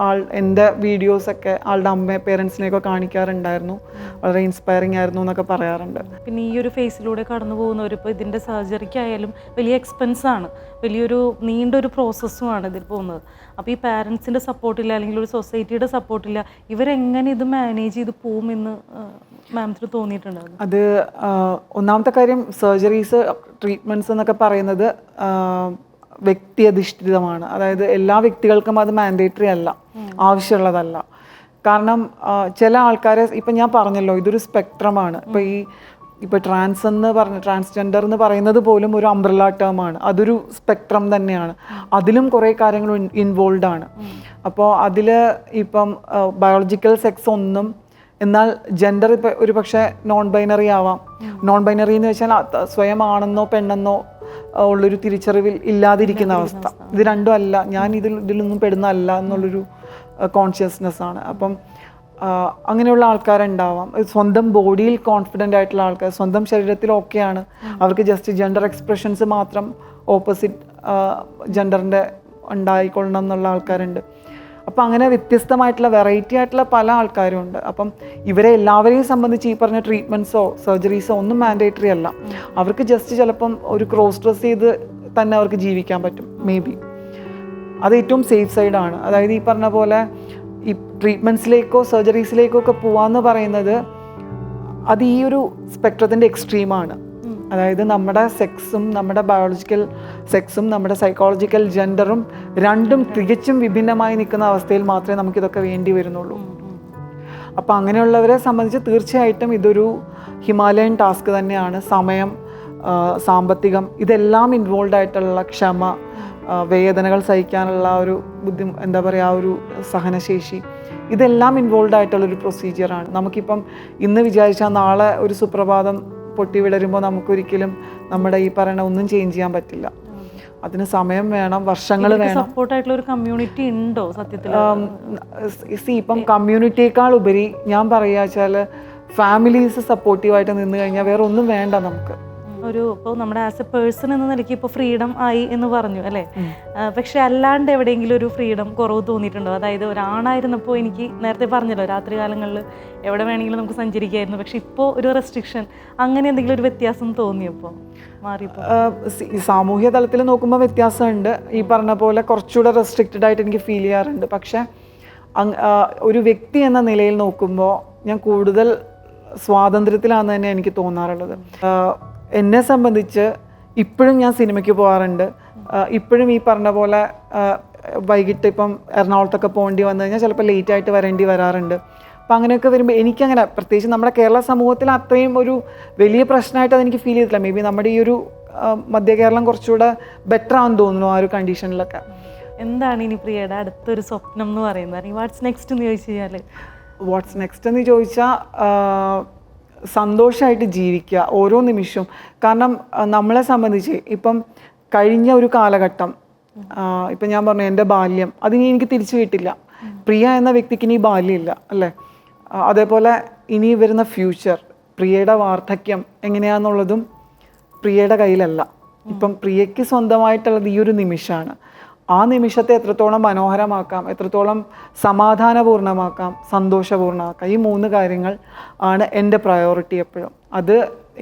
ആൾ എൻ്റെ വീഡിയോസൊക്കെ ആളുടെ അമ്മയെ പേരൻസിനെയൊക്കെ കാണിക്കാറുണ്ടായിരുന്നു, വളരെ ഇൻസ്പയറിംഗ് ആയിരുന്നു എന്നൊക്കെ പറയാറുണ്ട്. പിന്നെ ഈ ഒരു ഫേസിലൂടെ കടന്നു പോകുന്നവർ ഇപ്പോൾ ഇതിൻ്റെ സർജറിക്കായാലും വലിയ എക്സ്പെൻസാണ്, വലിയൊരു നീണ്ടൊരു പ്രോസസ്സുമാണ് ഇതിൽ പോകുന്നത്. അപ്പോൾ ഈ പാരൻസിൻ്റെ സപ്പോർട്ടില്ല അല്ലെങ്കിൽ ഒരു സൊസൈറ്റിയുടെ സപ്പോർട്ടില്ല, ഇവരെങ്ങനെ ഇത് മാനേജ് ചെയ്ത് പോകുമെന്ന് മാമിന് തോന്നിയിട്ടുണ്ടോ? അത് ഒന്നാമത്തെ കാര്യം, സർജറീസ് ട്രീറ്റ്മെൻറ്റ്സ് എന്നൊക്കെ പറയുന്നത് വ്യക്തി അധിഷ്ഠിതമാണ്. അതായത് എല്ലാ വ്യക്തികൾക്കും അത് മാൻഡേറ്ററി അല്ല, ആവശ്യമുള്ളതല്ല. കാരണം ചില ആൾക്കാരെ ഇപ്പം ഞാൻ പറഞ്ഞല്ലോ, ഇതൊരു സ്പെക്ട്രമാണ്. ഇപ്പോൾ ട്രാൻസ്ജെൻഡർ എന്ന് പറയുന്നത് പോലും ഒരു അംബ്രല്ല ടേമാണ്. അതൊരു സ്പെക്ട്രം തന്നെയാണ്. അതിലും കുറേ കാര്യങ്ങൾ ഇൻവോൾവ് ആണ്. അപ്പോൾ അതിൽ ഇപ്പം ബയോളജിക്കൽ സെക്സ് ഒന്നും, എന്നാൽ ജെൻഡർ ഇപ്പോൾ ഒരു പക്ഷേ നോൺ ബൈനറി ആവാം. നോൺ ബൈനറി എന്ന് വെച്ചാൽ സ്വയം ആണെന്നോ പെണ്ണെന്നോ ഉള്ളൊരു തിരിച്ചറിവിൽ ഇല്ലാതിരിക്കുന്ന അവസ്ഥ. ഇത് രണ്ടും അല്ല, ഞാൻ ഇതിലൊന്നും പെടുന്നതല്ല എന്നുള്ളൊരു കോൺഷ്യസ്നെസ് ആണ്. അപ്പം അങ്ങനെയുള്ള ആൾക്കാരുണ്ടാവാം. സ്വന്തം ബോഡിയിൽ കോൺഫിഡൻ്റ് ആയിട്ടുള്ള ആൾക്കാർ, സ്വന്തം ശരീരത്തിൽ ഓക്കെയാണ്, അവർക്ക് ജസ്റ്റ് ജെൻഡർ എക്സ്പ്രഷൻസ് മാത്രം ഓപ്പോസിറ്റ് ജെൻഡറിൻ്റെ ഉണ്ടായിക്കൊള്ളണം എന്നുള്ള ആൾക്കാരുണ്ട്. അപ്പം അങ്ങനെ വ്യത്യസ്തമായിട്ടുള്ള വെറൈറ്റി ആയിട്ടുള്ള പല ആൾക്കാരും ഉണ്ട്. അപ്പം ഇവരെ എല്ലാവരെയും സംബന്ധിച്ച് ഈ പറഞ്ഞ ട്രീറ്റ്മെൻറ്റ്സോ സർജറീസോ ഒന്നും മാൻഡേറ്ററി അല്ല. അവർക്ക് ജസ്റ്റ് ചിലപ്പം ഒരു ക്രോസ് ഡ്രസ് ചെയ്ത് തന്നെ അവർക്ക് ജീവിക്കാൻ പറ്റും, മേ ബി. അത് ഏറ്റവും സേഫ് സൈഡാണ്. അതായത് ഈ പറഞ്ഞ പോലെ ഈ ട്രീറ്റ്മെൻറ്റ്സിലേക്കോ സർജറീസിലേക്കോ ഒക്കെ പോവാന്ന് പറയുന്നത് അത് ഈ ഒരു സ്പെക്ട്രത്തിൻ്റെ എക്സ്ട്രീമാണ്. അതായത് നമ്മുടെ സെക്സും നമ്മുടെ ബയോളജിക്കൽ സെക്സും നമ്മുടെ സൈക്കോളജിക്കൽ ജെൻഡറും രണ്ടും തികച്ചും വിഭിന്നമായി നിൽക്കുന്ന അവസ്ഥയിൽ മാത്രമേ നമുക്കിതൊക്കെ വേണ്ടി വരുന്നുള്ളൂ. അപ്പോൾ അങ്ങനെയുള്ളവരെ സംബന്ധിച്ച് തീർച്ചയായിട്ടും ഇതൊരു ഹിമാലയൻ ടാസ്ക് തന്നെയാണ്. സമയം, സാമ്പത്തികം, ഇതെല്ലാം ഇൻവോൾവ് ആയിട്ടുള്ള ക്ഷമ, വേദനകൾ സഹിക്കാനുള്ള ഒരു എന്താ പറയുക, ആ ഒരു സഹനശേഷി, ഇതെല്ലാം ഇൻവോൾവ് ആയിട്ടുള്ളൊരു പ്രൊസീജിയറാണ്. നമുക്കിപ്പം ഇന്ന് വിചാരിച്ചാൽ നാളെ ഒരു സുപ്രഭാതം പൊട്ടി വിടരുമ്പോൾ നമുക്കൊരിക്കലും നമ്മുടെ ഈ പറയുന്ന ഒന്നും ചേഞ്ച് ചെയ്യാൻ പറ്റില്ല. അതിന് സമയം വേണം, വർഷങ്ങൾ വേണം. സപ്പോർട്ടായിട്ടുള്ള ഒരു കമ്മ്യൂണിറ്റി ഉണ്ടോ സത്യത്തിൽ? ഇപ്പം കമ്മ്യൂണിറ്റിയേക്കാൾ ഉപരി ഞാൻ പറയുക വെച്ചാൽ ഫാമിലീസ് സപ്പോർട്ടീവായിട്ട് നിന്ന് കഴിഞ്ഞാൽ വേറെ ഒന്നും വേണ്ട നമുക്ക്. ഇപ്പോൾ നമ്മുടെ ആസ് എ പേഴ്സൺ എന്ന നിലയ്ക്ക് ഇപ്പോൾ ഫ്രീഡം ആയി എന്ന് പറഞ്ഞു അല്ലേ, പക്ഷെ അല്ലാണ്ട് എവിടെയെങ്കിലും ഒരു ഫ്രീഡം കുറവ് തോന്നിയിട്ടുണ്ടോ? അതായത് ഒരാണായിരുന്നപ്പോൾ എനിക്ക് നേരത്തെ പറഞ്ഞല്ലോ രാത്രി കാലങ്ങളിൽ എവിടെ വേണമെങ്കിലും നമുക്ക് സഞ്ചരിക്കായിരുന്നു, പക്ഷെ ഇപ്പോൾ ഒരു റെസ്ട്രിക്ഷൻ, അങ്ങനെ എന്തെങ്കിലും ഒരു വ്യത്യാസം തോന്നിയപ്പോൾ മാറിയപ്പോൾ? സാമൂഹ്യ തലത്തിൽ നോക്കുമ്പോൾ വ്യത്യാസമുണ്ട്. ഈ പറഞ്ഞ പോലെ കുറച്ചുകൂടെ റെസ്ട്രിക്റ്റഡ് ആയിട്ട് എനിക്ക് ഫീൽ ചെയ്യാറുണ്ട്. പക്ഷെ ഒരു വ്യക്തി എന്ന നിലയിൽ നോക്കുമ്പോൾ ഞാൻ കൂടുതൽ സ്വാതന്ത്ര്യത്തിലാണെന്ന് തന്നെ എനിക്ക് തോന്നാറുള്ളത്. എന്നെ സംബന്ധിച്ച് ഇപ്പോഴും ഞാൻ സിനിമയ്ക്ക് പോകാറുണ്ട്. ഇപ്പോഴും ഈ പറഞ്ഞ പോലെ വൈകിട്ട് ഇപ്പം എറണാകുളത്തൊക്കെ പോകേണ്ടി വന്നു കഴിഞ്ഞാൽ ചിലപ്പോൾ ലേറ്റായിട്ട് വരേണ്ടി വരാറുണ്ട്. അപ്പം അങ്ങനെയൊക്കെ വരുമ്പോൾ എനിക്കങ്ങനെ, പ്രത്യേകിച്ച് നമ്മുടെ കേരള സമൂഹത്തിൽ അത്രയും ഒരു വലിയ പ്രശ്നമായിട്ട് അതെനിക്ക് ഫീൽ ചെയ്തിട്ടില്ല. മേ ബി നമ്മുടെ ഈ ഒരു മധ്യ കേരളം കുറച്ചുകൂടെ ബെറ്റർ ആണെന്ന് തോന്നുന്നു ആ ഒരു കണ്ടീഷനിലൊക്കെ. എന്താണ് ഇനി പ്രിയയുടെ അടുത്തൊരു സ്വപ്നം എന്ന് പറയുന്നത്? വാട്ട്സ് നെക്സ്റ്റ് എന്ന് ചോദിച്ചു കഴിഞ്ഞാൽ വാട്ട്സ് നെക്സ്റ്റ് എന്ന് ചോദിച്ചാൽ സന്തോഷമായിട്ട് ജീവിക്കുക ഓരോ നിമിഷവും. കാരണം നമ്മളെ സംബന്ധിച്ച് ഇപ്പം കഴിഞ്ഞ ഒരു കാലഘട്ടം, ഇപ്പം ഞാൻ പറഞ്ഞു എൻ്റെ ബാല്യം, അതിനി എനിക്ക് തിരിച്ചു കിട്ടില്ല. പ്രിയ എന്ന വ്യക്തിക്ക് ഇനി ബാല്യമില്ല അല്ലേ. അതേപോലെ ഇനി വരുന്ന ഫ്യൂച്ചർ, പ്രിയയുടെ വാർദ്ധക്യം എങ്ങനെയാണെന്നുള്ളതും പ്രിയയുടെ കയ്യിലല്ല. ഇപ്പം പ്രിയയ്ക്ക് സ്വന്തമായിട്ടുള്ളത് ഈ ഒരു നിമിഷമാണ്. ആ നിമിഷത്തെ എത്രത്തോളം മനോഹരമാക്കാം, എത്രത്തോളം സമാധാനപൂർണ്ണമാക്കാം, സന്തോഷപൂർണ്ണമാക്കാം, ഈ 3 കാര്യങ്ങൾ ആണ് എൻ്റെ പ്രയോറിറ്റി എപ്പോഴും. അത്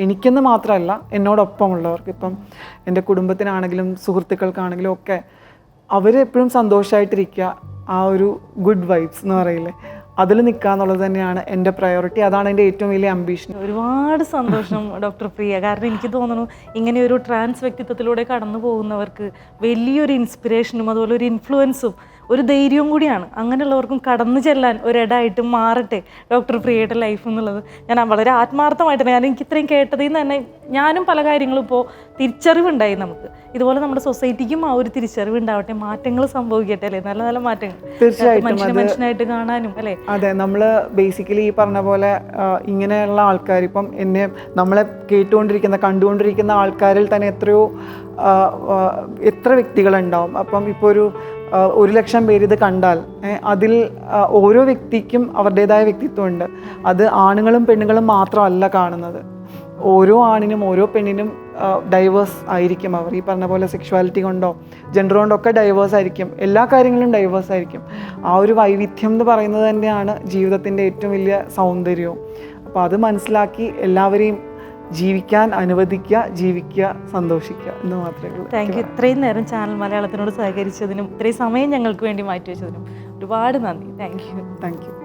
എനിക്കെന്ന് മാത്രമല്ല എന്നോടൊപ്പമുള്ളവർക്ക്, ഇപ്പം എൻ്റെ കുടുംബത്തിനാണെങ്കിലും സുഹൃത്തുക്കൾക്കാണെങ്കിലും ഒക്കെ അവരെപ്പോഴും സന്തോഷമായിട്ടിരിക്കുക, ആ ഒരു ഗുഡ് വൈബ്സ് എന്ന് പറയില്ലേ, അതിൽ നിൽക്കുക എന്നുള്ളത് തന്നെയാണ് എൻ്റെ പ്രയോറിറ്റി. അതാണ് എൻ്റെ ഏറ്റവും വലിയ അംബീഷൻ. ഒരുപാട് സന്തോഷം ഡോക്ടർ പ്രിയ. കാരണം എനിക്ക് തോന്നുന്നു ഇങ്ങനെ ഒരു ട്രാൻസ് വ്യക്തിത്വത്തിലൂടെ കടന്നു പോകുന്നവർക്ക് വലിയൊരു ഇൻസ്പിറേഷനും അതുപോലെ ഒരു ഇൻഫ്ലുവൻസും ഒരു ധൈര്യവും കൂടിയാണ്. അങ്ങനെയുള്ളവർക്കും കടന്നു ചെല്ലാൻ ഒരിടമായിട്ട് മാറട്ടെ ഡോക്ടർ പ്രിയയുടെ ലൈഫ് എന്നുള്ളത് ഞാൻ വളരെ ആത്മാർത്ഥമായിട്ട്, ഞാൻ എനിക്ക് ഇത്രയും കേട്ടതിൽ നിന്ന് തന്നെ ഞാനും പല കാര്യങ്ങളും ഇപ്പോൾ തിരിച്ചറിവുണ്ടായി. നമുക്ക് ഇതുപോലെ നമ്മുടെ സൊസൈറ്റിക്കും ആ ഒരു തിരിച്ചറിവ് ഉണ്ടാവട്ടെ, മാറ്റങ്ങൾ സംഭവിക്കട്ടെ അല്ലേ, നല്ല നല്ല മാറ്റങ്ങൾ തീർച്ചയായിട്ടും മനുഷ്യനായിട്ട് കാണാനും അല്ലേ. അതെ, നമ്മൾ ബേസിക്കലി ഈ പറഞ്ഞ പോലെ ഇങ്ങനെയുള്ള ആൾക്കാർ, ഇപ്പം എന്നെ നമ്മളെ കേട്ടുകൊണ്ടിരിക്കുന്ന കണ്ടുകൊണ്ടിരിക്കുന്ന ആൾക്കാരിൽ തന്നെ എത്ര വ്യക്തികളുണ്ടാവും. അപ്പം ഇപ്പോൾ ഒരു 1,00,000 പേര് ഇത് കണ്ടാൽ അതിൽ ഓരോ വ്യക്തിക്കും അവരുടേതായ വ്യക്തിത്വമുണ്ട്. അത് ആണുങ്ങളും പെണ്ണുങ്ങളും മാത്രമല്ല കാണുന്നത്. ഓരോ ആണിനും ഓരോ പെണ്ണിനും ഡൈവേഴ്സ് ആയിരിക്കും. അവർ ഈ പറഞ്ഞ പോലെ സെക്ഷുവാലിറ്റി കൊണ്ടോ ജെൻഡർ കൊണ്ടോ ഒക്കെ ഡൈവേഴ്സ് ആയിരിക്കും. എല്ലാ കാര്യങ്ങളിലും ഡൈവേഴ്സ് ആയിരിക്കും. ആ ഒരു വൈവിധ്യം എന്ന് പറയുന്നത് തന്നെയാണ് ജീവിതത്തിൻ്റെ ഏറ്റവും വലിയ സൗന്ദര്യവും. അപ്പോൾ അത് മനസ്സിലാക്കി എല്ലാവരെയും ജീവിക്കാൻ അനുവദിക്കുക, ജീവിക്കുക, സന്തോഷിക്കുക എന്ന് മാത്രമേ ഉള്ളൂ. Thank you. ഇത്രയും നേരം ചാനൽ മലയാളത്തിനോട് സഹകരിച്ചതിനും ഇത്രയും സമയം ഞങ്ങൾക്ക് വേണ്ടി മാറ്റിവെച്ചതിനും ഒരുപാട് നന്ദി. Thank you.